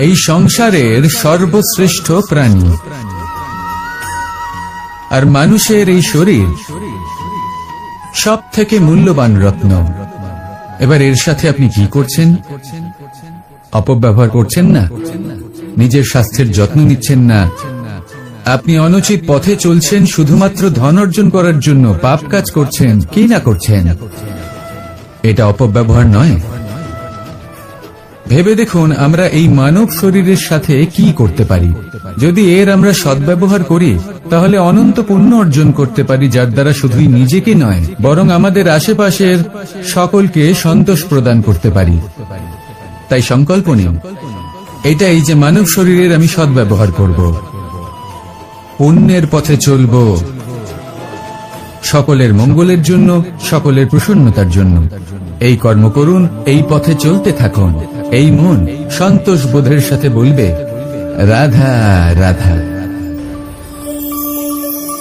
এই সংসারের সর্বশ্রেষ্ঠ প্রাণী, আর মানুষের এই শরীর সব থেকে মূল্যবান রত্ন। এবার এর সাথে আপনি কি করছেন? অপব্যবহার করছেন না, নিজের স্বাস্থ্যের যত্ন নিচ্ছেন না, আপনি অনুচিত পথে চলছেন শুধুমাত্র ধন অর্জন করার জন্য, পাপ কাজ করছেন, কি না করছেন? এটা অপব্যবহার নয়? ভেবে দেখুন, আমরা এই মানব শরীরের সাথে কি করতে পারি যদি এর আমরা সদ্ব্যবহার করি। তাহলে অনন্ত পুণ্য অর্জন করতে পারি, যার দ্বারা শুধুই নিজেকে নয় বরং আমাদের আশেপাশের সকলকে সন্তোষ প্রদান করতে পারি। তাই সংকল্প নিন এটাই যে মানব শরীরের আমি সদ্ব্যবহার করব, পুণ্যের পথে চলব, সকলের মঙ্গলের জন্য, সকলের প্রসন্নতার জন্য। এই কর্ম করুন, এই পথে চলতে থাকুন। এই মন সন্তোষ বোধের সাথে বলবে রাধা রাধা।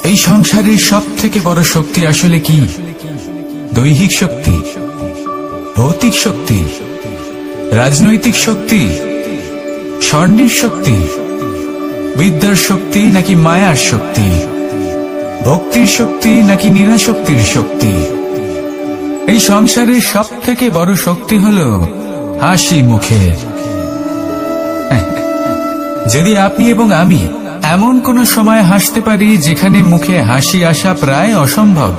এই সংসারের সব থেকে বড় শক্তি আসলে কি? দৈহিক শক্তি, ভৌতিক শক্তি, রাজনৈতিক শক্তি, স্বর্ণের শক্তি, বিদ্যার শক্তি নাকি মায়ার শক্তি, ভক্তির শক্তি নাকি নিরাশক্তির শক্তি? এই সংসারের সব থেকে বড় শক্তি হল হাসি মুখে। যদি আপনি এবং আমি এমন কোন সময় হাসতে পারি যেখানে মুখে হাসি আসা প্রায় অসম্ভব,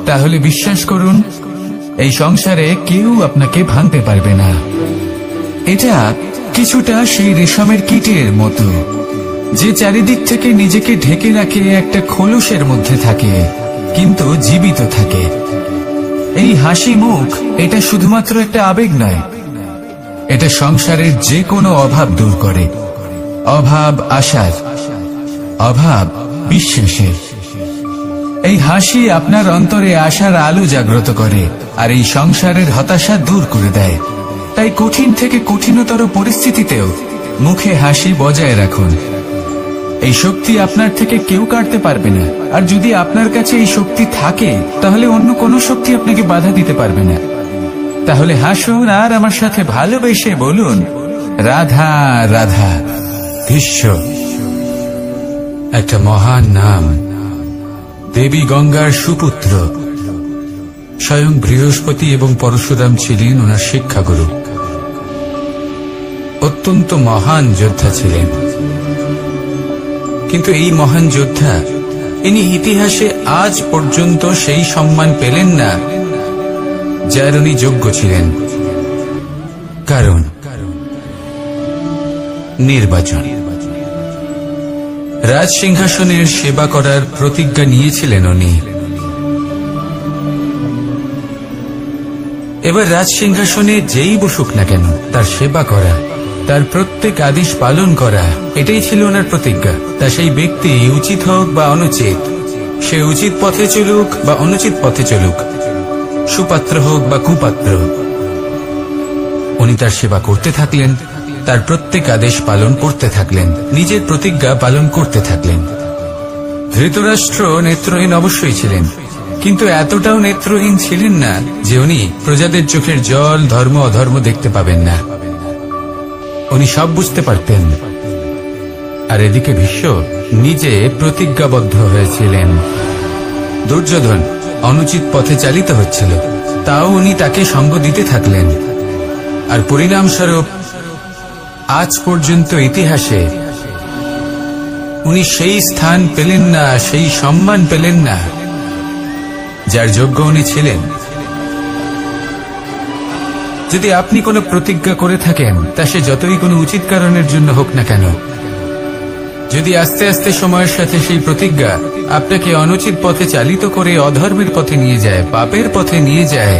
তাহলে বিশ্বাস করুন এই সংসারে কেউ আপনাকে ভাঙতে পারবে না। এটা কিছুটা সেই রেশমের কীটের মতো, যে চারিদিক থেকে নিজেকে ঢেকে রাখে একটা খোলসের মধ্যে থাকে কিন্তু জীবিত থাকে। এই হাসি মুখ এটা শুধুমাত্র একটা আবেগ নয়, এটা সংসারের যে কোনো অভাব দূর করে। অভাব আশার, অভাব বিশ্বাসের। এই হাসি আপনার অন্তরে আশার আলো জাগ্রত করে আর এই সংসারের হতাশা দূর করে দেয়। তাই কঠিন থেকে কঠিনতর পরিস্থিতিতেও মুখে হাসি বজায় রাখুন। এই শক্তি আপনার থেকে কেউ কাটতে পারবে না। আর যদি আপনার কাছে এই শক্তি থাকে তাহলে অন্য কোনো শক্তি আপনাকে বাধা দিতে পারবে না। তাহলে হাসুন আর আমার সাথে ভালোবেসে বলুন রাধা রাধা। ভীষ্ম একটা মহান নাম, দেবী গঙ্গার সুপুত্র। স্বয়ং বৃহস্পতি এবং পরশুরাম ছিলেন ওনার শিক্ষাগুরু। অত্যন্ত মহান যোদ্ধা ছিলেন, কিন্তু এই মহান যোদ্ধা ইনি ইতিহাসে আজ পর্যন্ত সেই সম্মান পেলেন না যার উনি যোগ্য ছিলেন। কারণ নির্বাচন। রাজ সিংহাসনের সেবা করার প্রতিজ্ঞা নিয়েছিলেন উনি। এবার রাজ সিংহাসনে যেই বসুক না কেন তার সেবা করা, তার প্রত্যেক আদেশ পালন করা, এটাই ছিল ওনার প্রতিজ্ঞা। তা সেই ব্যক্তি উচিত হোক বা অনুচিত, সে উচিত পথে চলুক বা অনুচিত পথে চলুক, সুপাত্র হোক বা কুপাত্র, উনি তার সেবা করতে থাকলেন, তার প্রত্যেক আদেশ পালন করতে থাকলেন, নিজের প্রতিজ্ঞা পালন করতে থাকলেন। ধৃতরাষ্ট্র নেত্রহীন অবশ্যই ছিলেন, কিন্তু এতটাও নেত্রহীন ছিলেন না যে উনি প্রজাদের চোখের জল, ধর্ম অধর্ম দেখতে পাবেন না। উনি সব বুঝতে পারতেন। আর এদিকে ভীষ্ম নিজে প্রতিজ্ঞাবদ্ধ হয়েছিলেন। দুর্যোধন অনুচিত পথে চালিত হচ্ছিল, তাও উনি তাকে সঙ্গ দিতে থাকলেন। আর পরিণামস্বরূপ আজ পর্যন্ত ইতিহাসে উনি সেই স্থান পেলেন না, সেই সম্মান পেলেন না যার যোগ্য উনি ছিলেন। যদি আপনি কোনো প্রতিজ্ঞা করে থাকেন তা সে যতই কোনো উচিত কারণের জন্য হোক না কেন, যদি আস্তে আস্তে সময়ের সাথে সেই প্রতিজ্ঞা আপনাকে অনুচিত পথে চালিত করে অধর্মের পথে নিয়ে যায়, পাপের পথে নিয়ে যায়,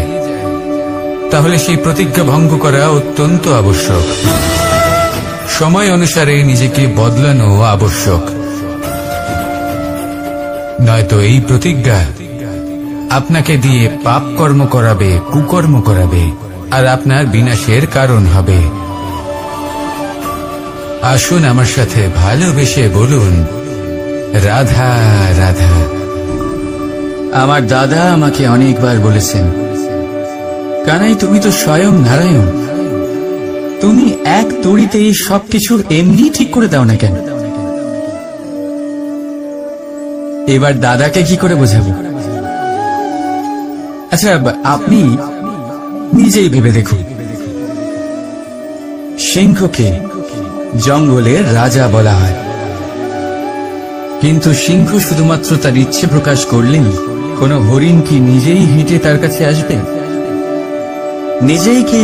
তাহলে সেই প্রতিজ্ঞা ভঙ্গ করা অত্যন্ত আবশ্যক। সময় অনুসারে নিজেকে বদলানো আবশ্যক, নয়তো এই প্রতিজ্ঞা আপনাকে দিয়ে পাপ কর্ম করাবে, কুকর্ম করাবে আর আপনার বিনাশের কারণ হবে। আসুন আমার সাথে ভালোবেসে বলুন রাধা রাধা। আমার দাদা আমাকে অনেকবার বলেছেন, কানাই তুমি তো স্বয়ং নারায়ণ, তুমি এক তড়িতে সবকিছু এমনি ঠিক করে দাও না কেন? এবার দাদাকে কি করে বোঝাবো? আচ্ছা, আপনি নিজেই ভেবে দেখুন, সিংহকে জঙ্গলের রাজা বলা হয়, কিন্তু সিংহ শুধুমাত্র তার ইচ্ছে প্রকাশ করলেই কোনো হরিণ কি নিজেই হেঁটে তার কাছে আসবে? নিজেই কি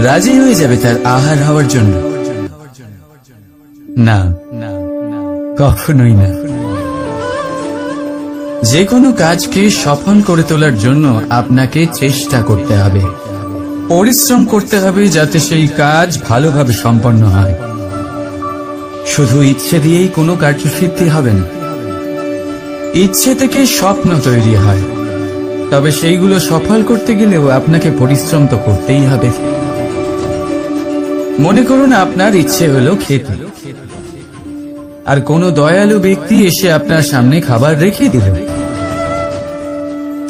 রাজি হয়ে যাবে তার আহার হওয়ার জন্য? না, কখনোই না। যে কোনো কাজকে সফল করে তোলার জন্য আপনাকে চেষ্টা করতে হবে, পরিশ্রম করতে হবে যাতে সেই কাজ ভালোভাবে সম্পন্ন হয়। শুধু ইচ্ছে দিয়েই কোনো কার্যসিদ্ধি হবে না। ইচ্ছে থেকে স্বপ্ন তৈরি হয়, তবে সেইগুলো সফল করতে গেলেও আপনাকে পরিশ্রম তো করতেই হবে। মনে করুন আপনার ইচ্ছে হলো খেতে, আর কোনো দয়ালু ব্যক্তি এসে আপনার সামনে খাবার রেখে দিল।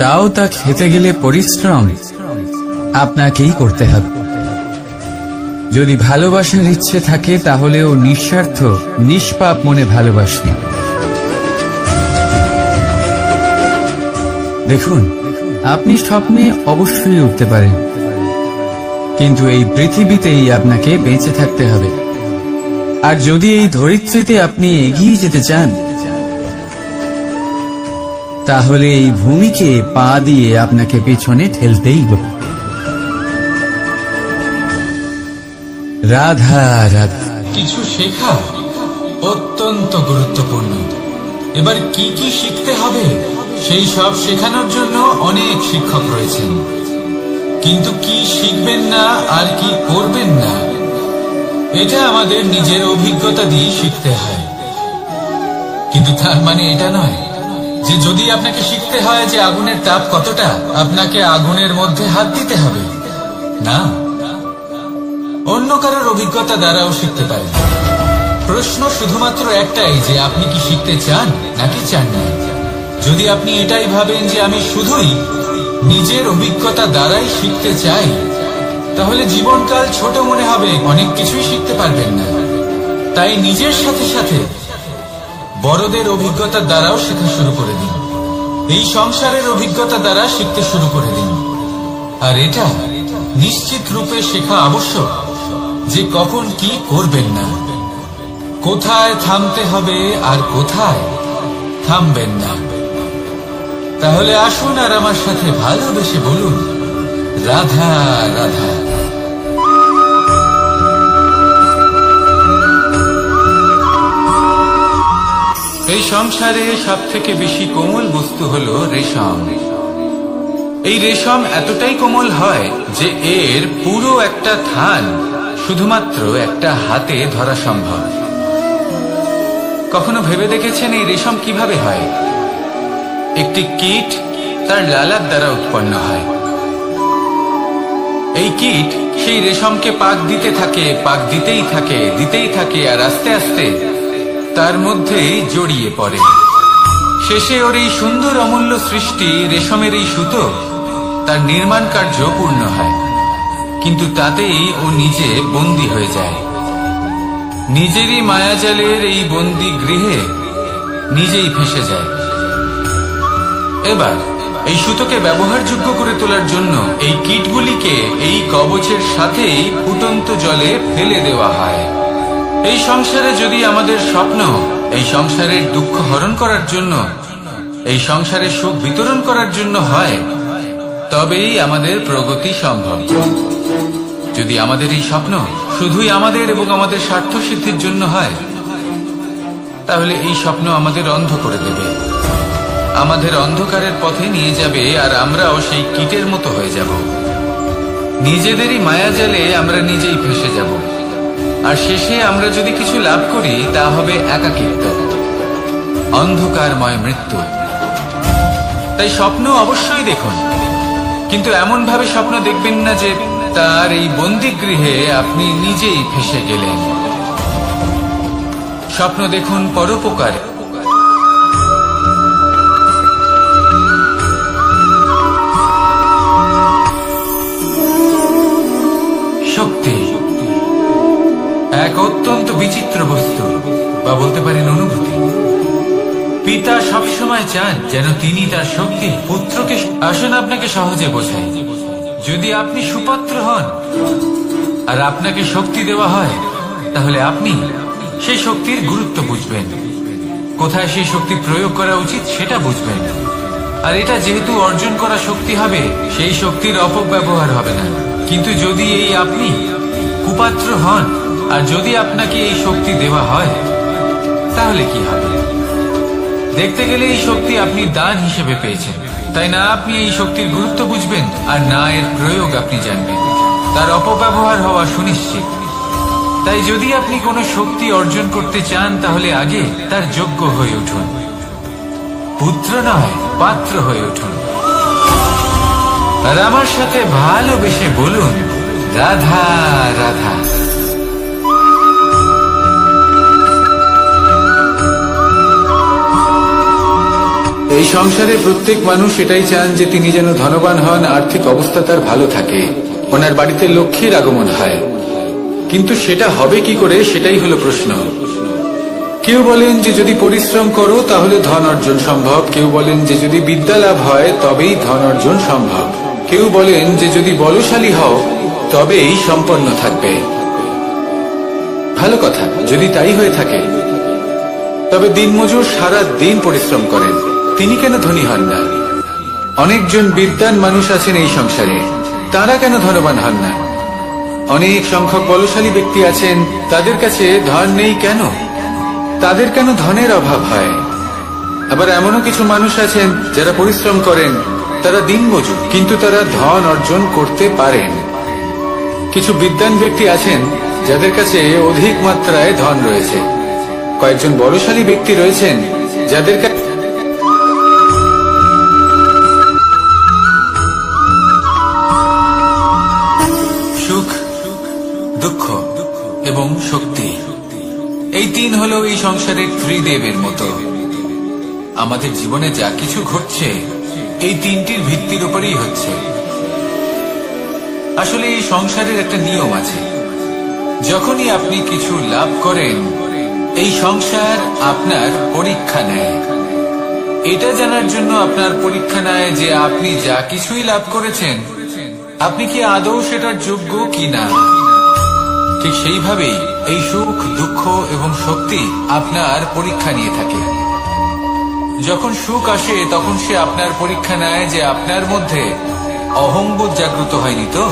তাও তা খেতে গেলে পরিশ্রম আপনাকেই করতে হবে। যদি ভালোবাসার ইচ্ছে থাকে তাহলেও নিঃস্বার্থ নিষ্পাপ মনে ভালোবাসি। দেখুন, আপনি স্বপ্নে অবশ্যই উঠতে পারেন, কিন্তু এই পৃথিবীতেই আপনাকে বেঁচে থাকতে হবে। আর যদি এই ধরিত্রীতে আপনি এগিয়ে যেতে চান, তাহলে এই ভূমিকে পা দিয়ে আপনাকে পেছনে ঠেলতেই হবে। রাধা রাধা। কিছু শেখা অত্যন্ত গুরুত্বপূর্ণ। এবার কি কি শিখতে হবে সেই সব শেখানোর জন্য অনেক শিক্ষক রয়েছেন, কিন্তু কি শিখবেন না আর কি করবেন না এটা আমাদের নিজের অভিজ্ঞতা দিয়ে শিখতে হয়। কিন্তু তার মানে এটা নয় যে যদি আপনাকে শিখতে হয় যে আগুনের তাপ কতটা, আপনাকে আগুনের মধ্যে হাত দিতে হবে। না, অন্য কারোর অভিজ্ঞতা দ্বারাও শিখতে পারেন। প্রশ্ন শুধুমাত্র একটাই যে আপনি কি শিখতে চান নাকি চান না। যদি আপনি এটাই ভাবেন যে আমি শুধুই নিজের অভিজ্ঞতা দ্বারাই শিখতে চাই, তাহলে জীবনকাল ছোট মনে হবে, অনেক কিছুই শিখতে পারবেন না। তাই নিজের সাথে সাথে বড়দের অভিজ্ঞতার দ্বারাও শেখা শুরু করে দিন। এই সংসারের অভিজ্ঞতা দ্বারা শিখতে শুরু করে দিন। আর এটা নিশ্চিত রূপে শেখা আবশ্যক যে কখন কি করবেন না, কোথায় থামতে হবে আর কোথায় থামবেন না। তাহলে আসুন আর আমার সাথে ভালোবেসে বলুন, রাধা রাধা। এই সংসারে সব থেকে বেশি কোমল বস্তু হলো রেশম। এই রেশম এতটাই কোমল হয় যে এর পুরো একটা থান শুধুমাত্র একটা হাতে ধরা সম্ভব। কখনো ভেবে দেখেছেন এই রেশম কিভাবে হয়? একটি কীট তার লালার দ্বারা উৎপন্ন হয়। এই কীট সেই রেশমকে পাক দিতে থাকে, পাক দিতেই থাকে, দিতেই থাকে, আর আস্তে আস্তে তার মধ্যেই জড়িয়ে পড়ে। শেষে ওর এই সুন্দর অমূল্য সৃষ্টি রেশমের এই সুতো তার নির্মাণ কার্য পূর্ণ হয়, কিন্তু তাতেই ও নিজে বন্দী হয়ে যায়। নিজেরই মায়াজালের এই বন্দী গৃহে নিজেই ফেঁসে যায়। এবার এই সুতোকে ব্যবহারযোগ্য করে তোলার জন্য এই কীটগুলিকে এই কবচের সাথেই ফুটন্ত জলে ফেলে দেওয়া হয়। এই সংসারে যদি আমাদের স্বপ্ন এই সংসারের দুঃখ হরণ করার জন্য, এই সংসারে সুখ বিতরণ করার জন্য হয়, তবেই আমাদের প্রগতি সম্ভব। যদি আমাদের এই স্বপ্ন শুধুই আমাদের এবং আমাদের স্বার্থ সিদ্ধির জন্য হয়, তাহলে এই স্বপ্ন আমাদের অন্ধ করে দেবে, আমাদের অন্ধকারের পথে নিয়ে যাবে, আর আমরাও সেই কীটের মতো হয়ে যাব। নিজেদেরই মায়াজালে আমরা নিজেই ফেঁসে যাব, আর শেষে আমরা যদি কিছু লাভ করি তা হবে একাকিত্ব, অন্ধকারময় মৃত্যু। তাই স্বপ্ন অবশ্যই দেখুন, কিন্তু এমন ভাবে স্বপ্ন দেখবেন না যে তার এই বন্দিগৃহে আপনি নিজেই ফেঁসে গেলেন। স্বপ্ন দেখুন পরোপকারে। শক্তি এক অত্যন্ত বিচিত্র বস্তু, বা বলতে পারেন অনুভূতি। পিতা সবসময় চান যেন তিনি তার শক্তি পুত্রকে। আসুন আপনাকে সহজে বোঝাই। যদি আপনি সুপাত্র হন আর আপনাকে শক্তি দেওয়া হয়, তাহলে আপনি সেই শক্তির গুরুত্ব বুঝবেন, কোথায় সেই শক্তি প্রয়োগ করা উচিত সেটা বুঝবেন। আর এটা যেহেতু অর্জন করা শক্তি হবে, সেই শক্তির অপব্যবহার হবে না। কিন্তু যদি এই আপনি কুপাত্র হন আর যদি আপনাকে এই শক্তি দেওয়া হয়, তাহলে কি হবে? দেখতে গেলে এই শক্তি আপনি দান হিসেবে পেয়েছেন, তাই না আপনি এই শক্তির গুরুত্ব বুঝবেন আর না এর প্রয়োগ আপনি জানবেন। তার অপব্যবহার হওয়া সুনিশ্চিত। তাই যদি আপনি কোনো শক্তি অর্জন করতে চান তাহলে আগে তার যোগ্য হয়ে উঠুন, পুত্র নয় পাত্র হয়ে উঠুন। আর আমার সাথে ভালোবেসে বলুন, রাধা রাধা। এই সংসারে প্রত্যেক মানুষ এটাই চান যে তিনি যেন ধনবান হন, আর্থিক অবস্থা তার ভালো থাকে, ওনার বাড়িতে লক্ষ্মীর আগমন হয়। কিন্তু সেটা হবে কি করে, সেটাই হলো প্রশ্ন। কেউ বলেন যে যদি পরিশ্রম করো তাহলে ধন অর্জন সম্ভব, কেউ বলেন যে যদি বিদ্যা লাভ হয় তবেই ধন অর্জন সম্ভব, কেউ বলেন যে যদি বলশালী হও তবেই সম্পন্ন থাকবে। ভালো কথা, যদি তাই হয়ে থাকে, তবে দিনমজুর সারা দিন পরিশ্রম করেন, তিনি কেন ধনী হন না? অনেকজন বিদ্বান মানুষ আছেন এই সংসারে, তারা কেন ধনবান হন না? অনেক সংখ্যক বলশালী ব্যক্তি আছেন, তাদের কাছে ধন নেই কেন? তাদের কেন ধনের অভাব হয়? আবার এমনও কিছু মানুষ আছেন যারা পরিশ্রম করেন, তারা দিনমজুর, কিন্তু তারা ধন অর্জন করতে পারেন। কিছু বিদ্বান ব্যক্তি আছেন যাদের কাছে অধিক মাত্রায় ধন রয়েছে, কয়েকজন বলশালী ব্যক্তি রয়েছেন যাদের কাছে সুখ, দুঃখ এবং শক্তি, এই তিন হলো এই সংসারের ত্রিদেবের মতো। আমাদের জীবনে যা কিছু ঘটছে এই তিনটির ভিত্তির উপরেই হচ্ছে। আসলে এই সংসারের একটা নিয়ম আছে, যখনই আপনি কিছু লাভ করেন এই সংসার আপনার পরীক্ষা নেয়। এটা জানার জন্য আপনার পরীক্ষা নেয় যে আপনি যা কিছুই লাভ করেছেন আপনি কি আদৌ সেটার যোগ্য কি না। ঠিক সেইভাবেই এই সুখ, দুঃখ এবং শক্তি আপনার পরীক্ষা নিয়ে থাকে। যখন সুখ আসে তখন সে আপনার পরীক্ষা নেয় যে আপনার মধ্যে অহংবোধ জাগ্রত হয়নি তো।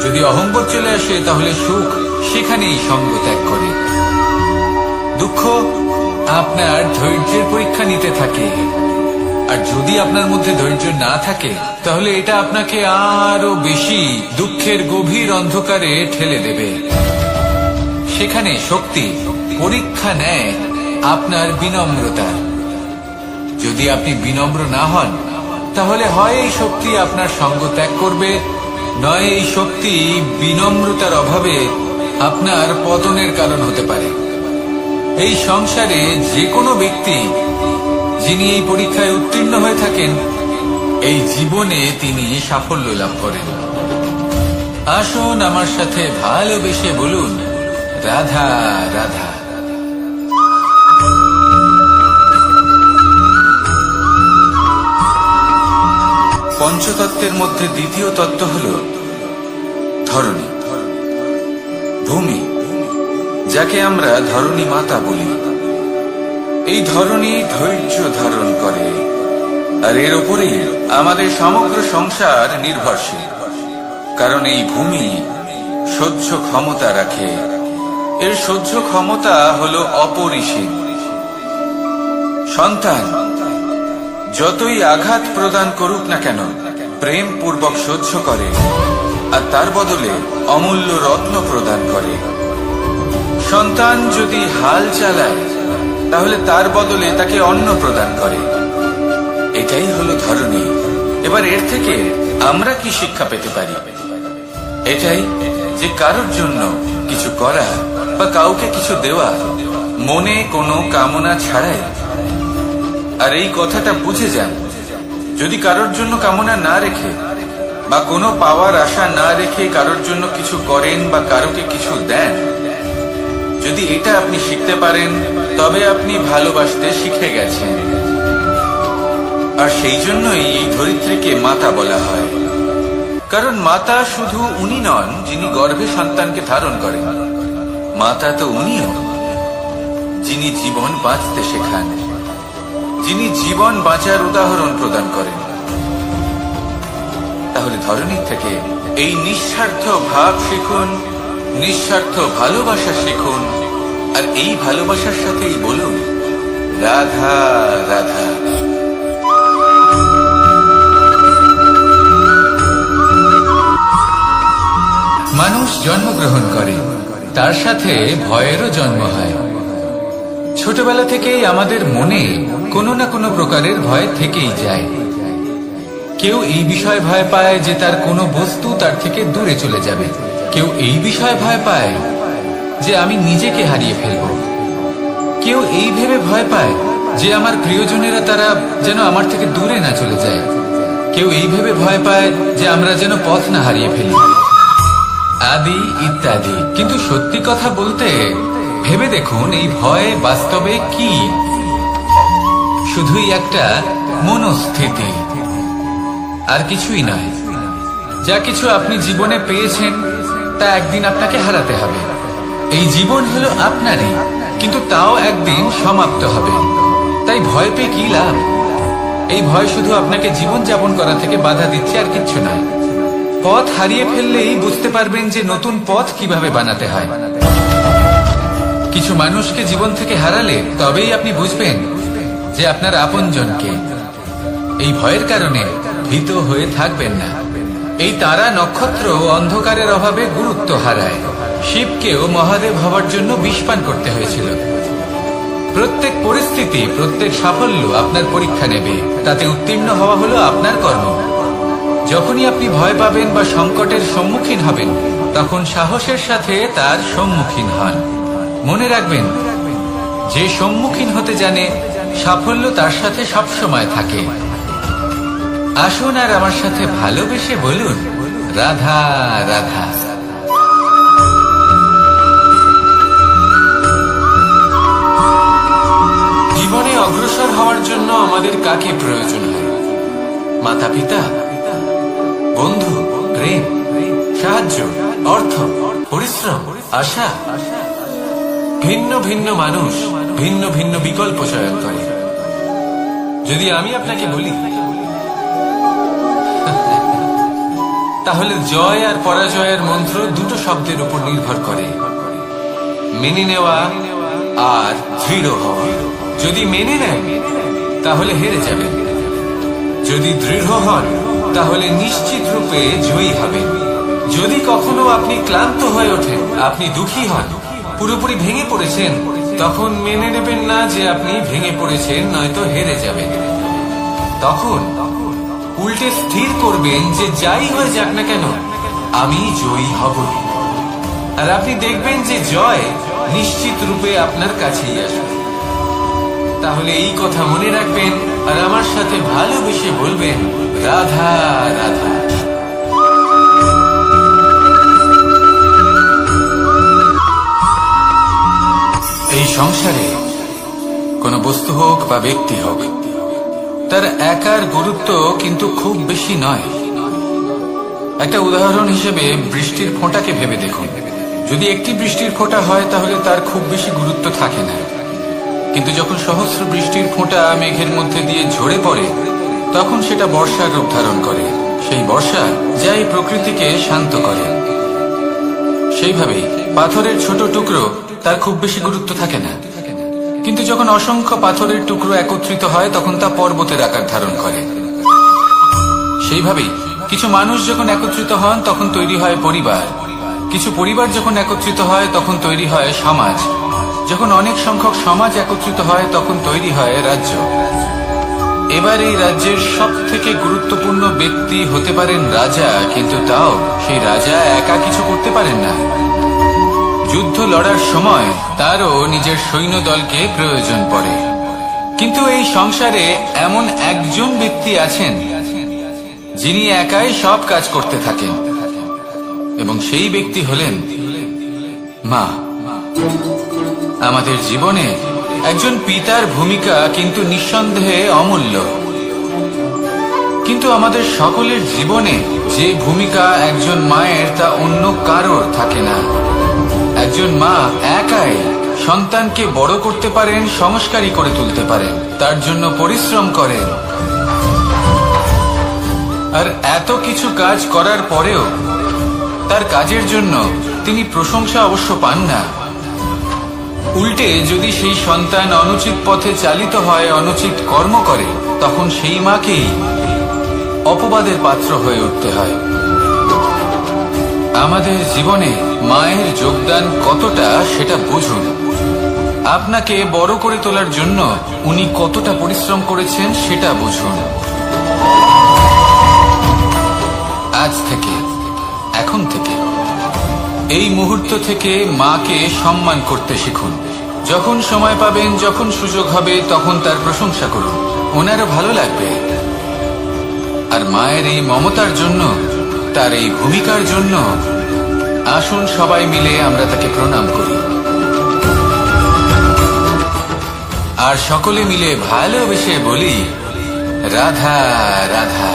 যদি অহংবোধ চলে আসে তাহলে সুখ সেখানেই সঙ্গ ত্যাগ করে। দুঃখ আপনার ধৈর্যের পরীক্ষা নিতে থাকে, আর যদি আপনার মধ্যে ধৈর্য না থাকে তাহলে এটা আপনাকে আরো বেশি দুঃখের গভীর অন্ধকারে ঠেলে দেবে। সেখানে শক্তি পরীক্ষা নেয় আপনার বিনম্রতা। যদি আপনি বিনম্র না হন তাহলে হয় এই শক্তি আপনার সঙ্গ ত্যাগ করবে, নয় এই শক্তি বিনম্রতার অভাবে আপনার পতনের কারণ হতে পারে। এই সংসারে যে কোনো ব্যক্তি যিনি এই পরীক্ষায় উত্তীর্ণ হয়ে থাকেন এই জীবনে তিনি সাফল্য লাভ করেন। আসুন আমার সাথে ভালোবেসে বলুন, রাধা রাধা। পঞ্চতত্ত্বের মধ্যে দ্বিতীয় তত্ত্ব হল ধরণী, ভূমি, যাকে আমরা ধরণী মাতা বলি। এই ধরণী ধৈর্য ধারণ করে, আর এর উপরেই আমাদের সমগ্র সংসার নির্ভরশীল। কারণ এই ভূমি সহ্য ক্ষমতা রাখে, এর সহ্য ক্ষমতা হলো অপরিসীম। সন্তান যতই আঘাত প্রদান করুক না কেন প্রেম পূর্বক সহ্য করে, আর তার বদলে অমূল্য রত্ন প্রদান করে। সন্তান যদি হাল চালায় তাহলে তার বদলে তাকে অন্ন প্রদান করে। এটাই হলো ধরণী। এবার এর থেকে আমরা কি শিক্ষা পেতে পারি? এটাই যে কারোর জন্য কিছু করা বা কাউকে কিছু দেওয়া মনে কোনো কামনা ছাড়াই। আর এই কথাটা বুঝে যান, যদি কারোর জন্য কামনা না রেখে বা কোনো পাওয়ার আশা না রেখে কারোর জন্য কিছু করেন বা কারোকে কিছু দেন, যদি এটা আপনি শিখতে পারেন তবে আপনি ভালোবাসতে শিখে গেছেন। আর সেই জন্যই এই ধরিত্রীকে মাতা বলা হয়। কারণ মাতা শুধু উনি নন যিনি গর্ভে সন্তানকে ধারণ করেন, মাতা তো উনিও যিনি জীবন বাঁচতে শেখান, যিনি জীবন বাঁচার উদাহরণ প্রদান করেন। তাহলে ধরণীর থেকে এই নিঃস্বার্থ ভাব শিখুন, নিঃস্বার্থ ভালোবাসা শিখুন, আর এই ভালোবাসার সাথেই বলুন, রাধা রাধা। মানুষ জন্মগ্রহণ করে, তার সাথে ভয়েরও জন্ম হয়। ছোটবেলা থেকেই আমাদের মনে কোনো না কোনো প্রকারের ভয় থেকেই যায়। কেউ এই বিষয়ে ভয় পায় যে তার কোনো বস্তু তার থেকে দূরে চলে যাবে, কেউ এই বিষয়ে ভয় পায় যে আমি নিজেকে হারিয়ে ফেলব, কেউ এই ভেবে ভয় পায় যে আমার প্রিয়জনেরা তারা যেন আমার থেকে দূরে না চলে যায়, কেউ এই ভেবে ভয় পায় যে আমরা যেন পথ না হারিয়ে ফেলি, আদি ইত্যাদি। কিন্তু সত্যি কথা বলতে ভেবে দেখুন, এই ভয় বাস্তবে কি? শুধুই একটা মনস্থিতি, আর কিছুই নয়। যা কিছু আপনি জীবনে পেয়েছেন তা একদিন আপনাকে হারাতে হবে। এই জীবন হলো আপনারই, কিন্তু তাও একদিন সমাপ্ত হবে। তাই ভয় পেয়ে কি লাভ? এই ভয় শুধু আপনাকে জীবন যাপন করা থেকে বাধা দিচ্ছে, আর কিচ্ছু নয়। পথ হারিয়ে ফেললেই বুঝতে পারবেন যে নতুন পথ কিভাবে বানাতে হয়। কিছু মানুষকে জীবন থেকে হারালে তবেই আপনি বুঝবেন যে আপনার আপনজনকে। এই ভয়ের কারণে ভীত হয়ে থাকবেন না। এই তারা নক্ষত্র অন্ধকারের অভাবে গুরুত্ব হারায়। শিবকেও মহাদেব হওয়ার জন্য বিষপান করতে হয়েছিল। প্রত্যেক পরিস্থিতি, প্রত্যেক সাফল্য আপনার পরীক্ষা নেবে, তাতে উত্তীর্ণ হওয়া হলো আপনার কর্ম। যখনই আপনি ভয় পাবেন বা সংকটের সম্মুখীন হবেন, তখন সাহসের সাথে তার সম্মুখীন হন। মনে রাখবেন, যে সম্মুখীন হতে জানে সাফল্য তার সাথে সবসময় থাকে। আসুন আর আমার সাথে ভালোবেসে বলুন, রাধা রাধা। জীবনে অগ্রসর হওয়ার জন্য আমাদের কাকে প্রয়োজন হয়? মাতা পিতা, বন্ধু, প্রেম, সাহায্য, অর্থ, পরিশ্রম, আশা। ভিন্ন ভিন্ন মানুষ ভিন্ন ভিন্ন বিকল্প চয়ন করে। যদি আমি আপনাকে বলি, তাহলে জয় আর পরাজয়ের মন্ত্র দুটো শব্দের উপর নির্ভর করে, মেনে নেওয়া আর দৃঢ় হওয়া। যদি মেনে নেন তাহলে হেরে যাবেন, যদি দৃঢ় হন তাহলে নিশ্চিত রূপে জয়ী হবেন। যদি কখনো আপনি ক্লান্ত হয়ে ওঠেন, আপনি দুঃখী হন, পুরোপুরি ভেঙে পড়েছেন, তখন মেনে নেবেন না যে আপনি ভেঙে পড়েছেন, নয়তো হেরে যাবেন। তখন উল্টে স্থির করবেন যে যাই হয়ে যাক না কেন, আমি জয়ী হব। আর আপনি দেখবেন যে জয় নিশ্চিত রূপে আপনার কাছেই আসবে। তাহলে এই কথা মনে রাখবেন আর আমার সাথে ভালোবেসে বলবেন, রাধা রাধা। এই সংসারে কোনো বস্তু হোক বা ব্যক্তি হোক, তার একার গুরুত্ব কিন্তু খুব বেশি নয়। একটা উদাহরণ হিসেবে বৃষ্টির ফোঁটাকে ভেবে দেখুন। যদি একটি বৃষ্টির ফোঁটা হয় তাহলে তার খুব বেশি গুরুত্ব থাকে না, কিন্তু যখন সহস্র বৃষ্টির ফোঁটা মেঘের মধ্যে দিয়ে ঝরে পড়ে, তখন সেটা বর্ষার রূপ ধারণ করে। সেই বর্ষা যাই প্রকৃতিকে শান্ত করে। সেইভাবেই পাথরের ছোট টুকরো, তার খুব বেশি গুরুত্ব থাকে না, কিন্তু যখন অসংখ্য পাথরের টুকরো একত্রিত হয় তখন তা পর্বতের আকার ধারণ করে। সেইভাবেই কিছু মানুষ যখন একত্রিত হন তখন তৈরি হয় পরিবার, কিছু পরিবার যখন একত্রিত হয় তখন তৈরি হয় সমাজ, যখন অনেক সংখ্যক সমাজ একত্রিত হয় তখন তৈরি হয় রাজ্য। এবার এই রাজ্যের সব থেকে গুরুত্বপূর্ণ ব্যক্তি হতে পারেন রাজা, কিন্তু তাও সেই রাজা একা কিছু করতে পারেন না। যুদ্ধ লড়ার সময় তারও নিজের সৈন্যদলকে প্রয়োজন পড়ে। কিন্তু এই সংসারে এমন একজন ব্যক্তি আছেন যিনি একাই সব কাজ করতে থাকেন, এবং সেই ব্যক্তি হলেন মা। আমাদের জীবনে একজন পিতার ভূমিকা কিন্তু নিঃসন্দেহে অমূল্য, কিন্তু আমাদের সকলের জীবনে যে ভূমিকা একজন মায়ের তা অন্য কারোর থাকে না। একজন মা একাই সন্তানকে বড় করতে পারেন, সংস্কারী করে তুলতে পারেন, তার জন্য পরিশ্রম করেন। আর এত কিছু কাজ করার পরেও তার কাজের জন্য তিনি প্রশংসা অবশ্য পান না, উল্টে যদি সেই সন্তান অনুচিত পথে চালিত হয়, অনুচিত কর্ম করে, তখন সেই মাকেই অপবাদের পাত্র হয়ে উঠতে হয়। আমাদের জীবনে মায়ের যোগদান কতটা সেটা বুঝুন। আপনাকে বড় করে তোলার জন্য উনি কতটা পরিশ্রম করেছেন সেটা বুঝুন। আজ থেকে, এখন থেকে, এই মুহূর্ত থেকে মাকে সম্মান করতে শিখুন। যখন সময় পাবেন, যখন সুযোগ হবে, তখন তার প্রশংসা করুন। ওনারও ভালো লাগবে। আর মায়ের এই মমতার জন্য, তার এই ভূমিকার জন্য আসুন সবাই মিলে আমরা তাকে প্রণাম করি, আর সকলে মিলে ভালোবেসে বলি, রাধা রাধা।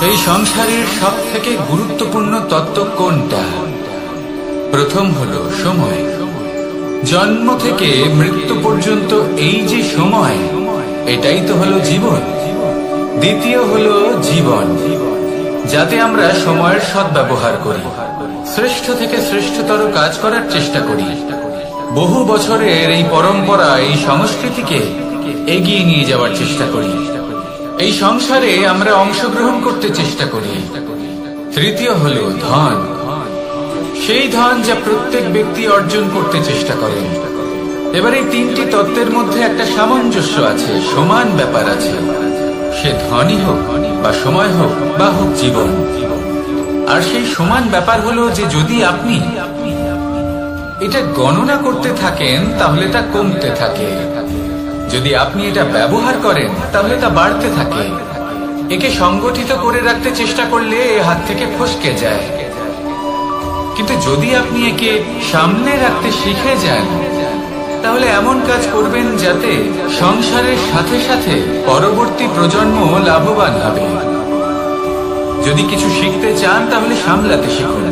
এই সংসারের সব থেকে গুরুত্বপূর্ণ তত্ত্ব কোনটা? প্রথম হলো সময়। জন্ম থেকে মৃত্যু পর্যন্ত এই যে সময়, এটাই তো হলো জীবন। দ্বিতীয় হলো জীবন, যাতে আমরা সময়ের সদ্ব্যবহার করি, শ্রেষ্ঠ থেকে শ্রেষ্ঠতর কাজ করার চেষ্টা করি। বহু বছরের এই পরম্পরা, এই সংস্কৃতিকে এগিয়ে নিয়ে যাওয়ার চেষ্টা করি। এই সংসারে আমরা অংশগ্রহণ করতে চেষ্টা করি। তৃতীয় হলো ধন, সেই ধন যা প্রত্যেক ব্যক্তি অর্জন করতে চেষ্টা করেন। এবার এই তিনটি তত্ত্বের মধ্যে একটা সামঞ্জস্য আছে, সমান ব্যাপার আছে। সে ধনই হোক বা সময় হোক বা হোক জীবন। আর সেই সমান ব্যাপার হলো যে যদি আপনি এটা গণনা করতে থাকেন তাহলে তা কমতে থাকে, যদি আপনি এটা ব্যবহার করেন তাহলে তা বাড়তে থাকে। একে সংগঠিত করে রাখতে চেষ্টা করলে এ হাত থেকে ফসকে যায়। কিন্তু যদি আপনি একে সামনে রাখতে শিখে যান, তাহলে এমন কাজ করবেন যাতে সংসারের সাথে সাথে পরবর্তী প্রজন্ম লাভবান হবে। যদি কিছু শিখতে চান তাহলে সামলাতে শিখুন,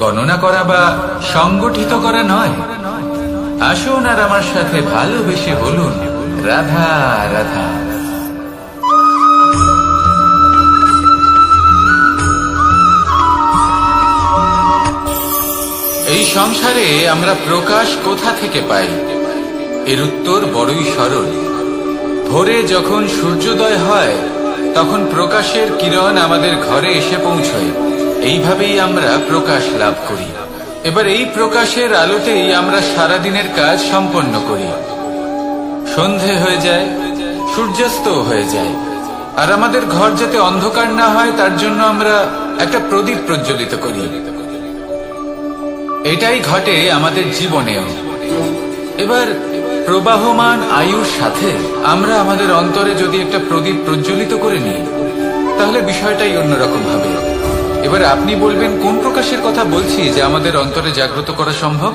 গণনা করা বা সংগঠিত করা নয়। আসুন আর আমার সাথে ভালোবেসে বলুন, রাধা রাধা। এই সংসারে আমরা প্রকাশ কোথা থেকে পাই? এর উত্তর বড়ই সরল। ভোরে যখন সূর্যোদয় হয় তখন প্রকাশের কিরণ আমাদের ঘরে এসে পৌঁছয়। এইভাবেই আমরা প্রকাশ লাভ করি। এবার এই প্রকাশের আলোতেই আমরা সারাদিনের কাজ সম্পন্ন করি। সন্ধে হয়ে যায়, সূর্যাস্ত হয়ে যায়, আর আমাদের ঘর যাতে অন্ধকার না হয় তার জন্য আমরা একটা প্রদীপ প্রজ্বলিত করি। এটাই ঘটে আমাদের জীবনেও। এবার প্রবাহমান আয়ুর সাথে আমরা আমাদের অন্তরে যদি একটা প্রদীপ প্রজ্বলিত করে নিই, তাহলে বিষয়টাই অন্যরকম হবে। এবার আপনি বলবেন, কোন প্রকাশের কথা বলছি যে আমাদের অন্তরে জাগ্রত করা সম্ভব?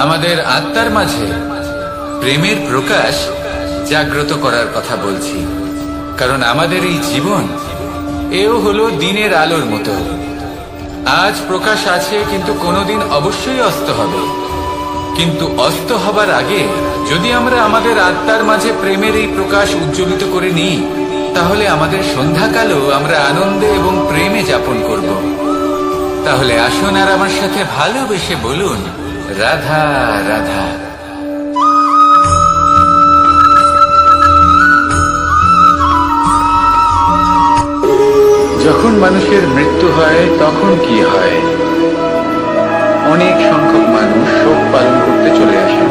আমাদের আত্মার মাঝে প্রেমের প্রকাশ জাগ্রত করার কথা বলছি। কারণ আমাদের এই জীবন, এও হলো দিনের আলোর মতো। আজ প্রকাশ আছে, কিন্তু কোনোদিন অবশ্যই অস্ত হবে। কিন্তু অস্ত হবার আগে যদি আমরা আমাদের আত্মার মাঝে প্রেমের এই প্রকাশ উজ্জ্বলিত করে নিই, তাহলে আমাদের সন্ধ্যাকালও আমরা আনন্দে এবং প্রেমে যাপন করব। তাহলে আসুন আর আমার সাথে ভালোবেসে বলুন, রাধা রাধা। যখন মানুষের মৃত্যু হয় তখন কি হয়? অনেক সংখ্যক মানুষ শোক পালন করতে চলে আসেন।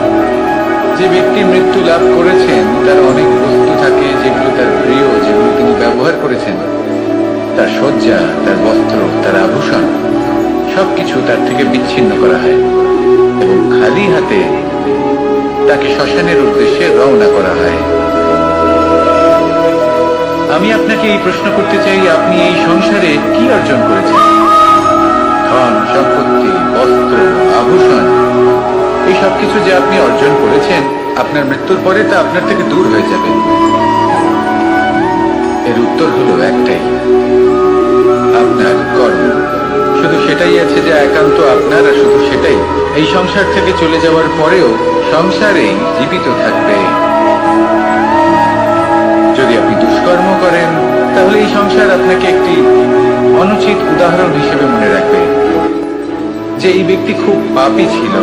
যে ব্যক্তি মৃত্যু লাভ করেছেন তার অনেক বস্তু থাকে যেগুলো তার প্রিয়, যেগুলো তিনি ব্যবহার করেছেন। তার শয্যা, তার বস্ত্র, তার আভূষণ সবকিছু তার থেকে বিচ্ছিন্ন করা হয় এবং খালি হাতে তাকে শ্মশানের উদ্দেশ্যে রওনা করা হয়। আমি আপনাকে এই প্রশ্ন করতে চাই, আপনি এই সংসারে কি অর্জন করেছেন? ধন, সম্পত্তি, বস্ত্র, আভূষণ, এই সবকিছু যে আপনি অর্জন করেছেন, আপনার মৃত্যুর পরে তা আপনার থেকে দূর হয়ে যাবে। এর উত্তর হলো একটাই, আপনার কর্ম। শুধু সেটাই আছে যা একান্ত আপনার, আর শুধু সেটাই এই সংসার থেকে চলে যাওয়ার পরেও সংসারেই জীবিত থাকবে। যদি আপনি দুষ্কর্ম করেন তাহলে এই সংসার আপনাকে একটি অনুচিত উদাহরণ হিসেবে মনে রাখবে যে এই ব্যক্তি খুব পাপী ছিল,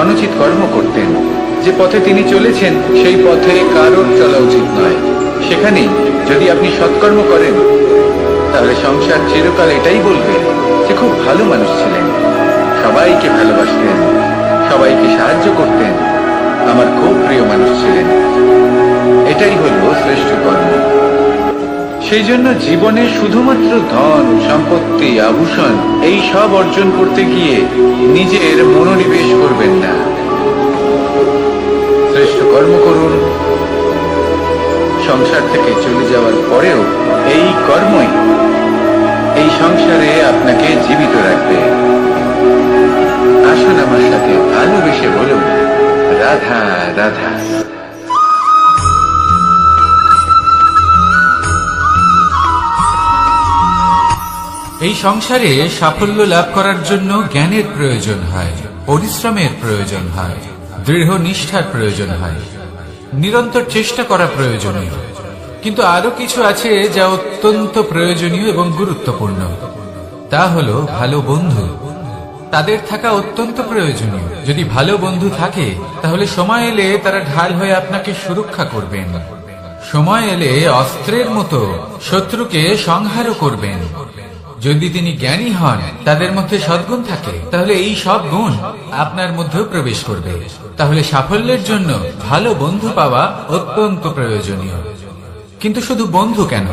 অনুচিত কর্ম করতেন। যে পথে তিনি চলেছেন সেই পথে কারোর চলা উচিত নয়। সেখানেই যদি আপনি সৎকর্ম করেন তাহলে সংসার চিরকাল এটাই বলবে যে খুব ভালো মানুষ ছিলেন, সবাইকে ভালোবাসতেন, সবাইকে সাহায্য করতেন, আমার খুব প্রিয় মানুষ ছিলেন। এটাই হলো শ্রেষ্ঠ কর্ম। সেই জন্য জীবনে শুধুমাত্র ধন সম্পত্তি আভূষণ এই সব অর্জন করতে গিয়ে নিজের মনোনিবেশ করবেন না। শ্রেষ্ঠ কর্ম করুন। সংসার থেকে চলে যাওয়ার পরেও এই কর্মই এই সংসারে আপনাকে জীবিত রাখবে। আসুন আমার সাথে ভালোবেসে বলুন, রাধা রাধা। এই সংসারে সাফল্য লাভ করার জন্য জ্ঞানের প্রয়োজন হয়, পরিশ্রমের প্রয়োজন হয়, দৃঢ় নিষ্ঠার প্রয়োজন হয়, নিরন্তর চেষ্টা করা প্রয়োজনীয়। কিন্তু আরো কিছু আছে যা অত্যন্ত প্রয়োজনীয় এবং গুরুত্বপূর্ণ। তা হলো ভালো বন্ধু। তাদের থাকা অত্যন্ত প্রয়োজনীয়। যদি ভালো বন্ধু থাকে তাহলে সময় এলে তারা ঢাল হয়ে আপনাকে সুরক্ষা করবেন। সময় এলে অস্ত্রের মতো শত্রুকে সংহারও করবেন। যদি তিনি জ্ঞানী হন, তাদের মধ্যে সদ্গুণ থাকে, তাহলে এই সব গুণ আপনার মধ্যেও প্রবেশ করবে। তাহলে সাফল্যের জন্য ভালো বন্ধু পাওয়া অত্যন্ত প্রয়োজনীয়। কিন্তু শুধু বন্ধু কেন,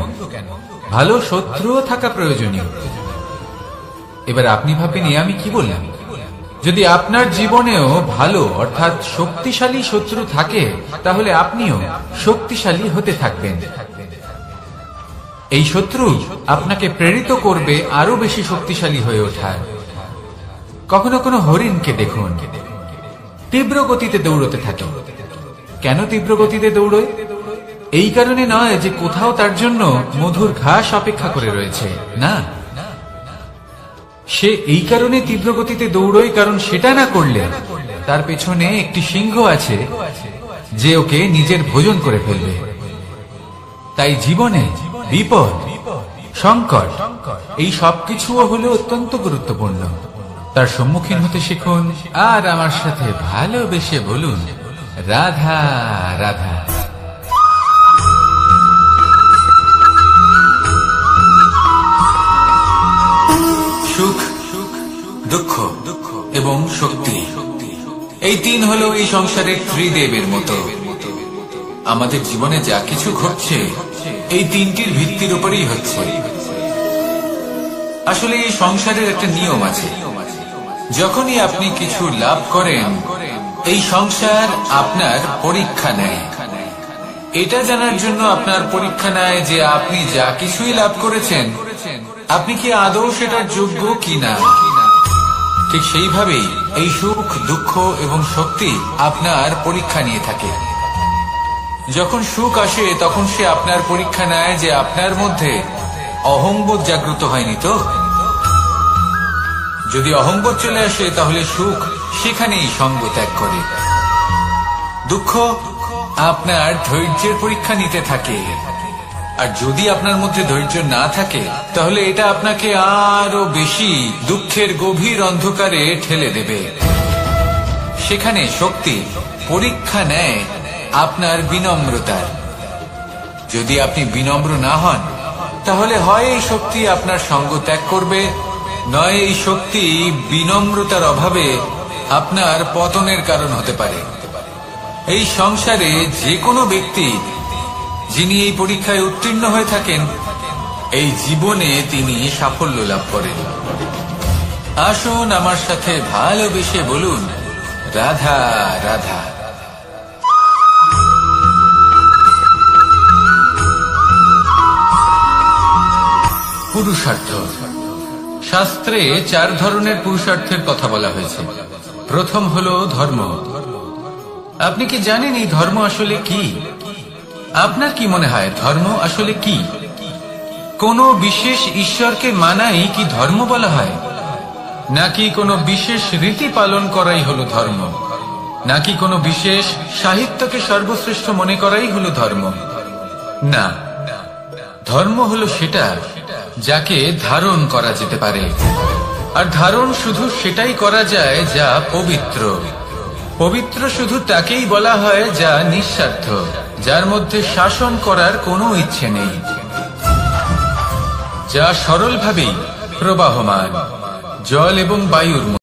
ভালো শত্রুও থাকা প্রয়োজনীয়। এবার আপনি ভাবেন আমি কি বললাম? যদি আপনার জীবনেও ভালো অর্থাৎ শক্তিশালী শত্রু থাকে তাহলে আপনিও শক্তিশালী হতে থাকবেন। এই শত্রু আপনাকে প্রেরিত করবে আরো বেশি শক্তিশালী হয়ে ওঠার। কখনো কোনো হরিণকে দেখুন, তীব্র গতিতে দৌড়তে থাকে। কেন তীব্র গতিতে দৌড়য়? এই কারণে নয় যে কোথাও তার জন্য মধুর ঘাস অপেক্ষা করে রয়েছে, না। সে এই কারণে তীব্র গতিতে দৌড়য় কারণ সেটা না করলে তার পেছনে একটি সিংহ আছে যে ওকে নিজের ভোজন করে ফেলবে। তাই জীবনে বিপদ, সংকট এই সবকিছুও হলো অত্যন্ত গুরুত্বপূর্ণ। তার সম্মুখীন হতে শিখুন আর আমার সাথে ভালোবেসে বলুন, রাধা রাধা। সুখ, দুঃখ এবং শক্তি, এই তিন হলো এই সংসারের ত্রিদেবের মতো। আমাদের জীবনে যা কিছু ঘটছে এই তিনটির ভিত্তির উপরেই হচ্ছে। আসলে এই সংসারের একটা নিয়ম আছে। যখনই আপনি কিছু লাভ করেন, এই সংসার আপনার পরীক্ষা নেয়। এটা জানার জন্য আপনার পরীক্ষা নেয় যে আপনি যা কিছুই লাভ করেছেন আপনি কি আদৌ সেটার যোগ্য কিনা। ঠিক সেইভাবেই এই সুখ, দুঃখ এবং শক্তি আপনার পরীক্ষা নিয়ে থাকে। যখন সুখ আসে তখন সে আপনার পরীক্ষা নেয় যে আপনার মধ্যে অহংবোধ জাগ্রত হয়নি তো। যদি অহংবোধ চলে আসে তাহলে সুখ সেখানেই সঙ্গ ত্যাগ করে। দুঃখ আপনার ধৈর্যের পরীক্ষা নিতে থাকে, আর যদি আপনার মধ্যে ধৈর্য না থাকে তাহলে এটা আপনাকে আরো বেশি দুঃখের গভীর অন্ধকারে ঠেলে দেবে। সেখানে শক্তি পরীক্ষা নেয় আপনার বিনম্রতার। যদি আপনি বিনম্র না হন তাহলে হয় এই শক্তি আপনার সঙ্গ ত্যাগ করবে, নয় এই শক্তি বিনম্রতার অভাবে আপনার পতনের কারণ হতে পারে। এই সংসারে যে কোনো ব্যক্তি যিনি এই পরীক্ষায় উত্তীর্ণ হয়ে থাকেন, এই জীবনে তিনি সাফল্য লাভ করেন। আসুন আমার সাথে ভালোবেসে বলুন, রাধা রাধা। পুরুষার্থ। শাস্ত্রে 4 ধরনের পুরুষার্থের কথা বলা হয়েছে। প্রথম হলো ধর্ম। আপনি কি জানেন এই ধর্ম আসলে কি? আপনার কি মনে হয় ধর্ম আসলে কি? কোনো বিশেষ ঈশ্বরকে মানাই কি ধর্ম বলা হয়? নাকি কোনো বিশেষ রীতি পালন করাই হলো ধর্ম? নাকি কোনো বিশেষ সাহিত্যকে সর্বশ্রেষ্ঠ মনে করাই হলো ধর্ম? না, ধর্ম হলো সেটা যাকে ধারণ করা যেতে পারে, আর ধারণ শুধু সেটাই করা যায় যা পবিত্র। পবিত্র শুধু তাকেই বলা হয় যা নিঃস্বার্থ, যার মধ্যে শাসন করার কোনো ইচ্ছে নেই, যা সরলভাবেই প্রবাহমান, জল এবং বায়ুর মতো।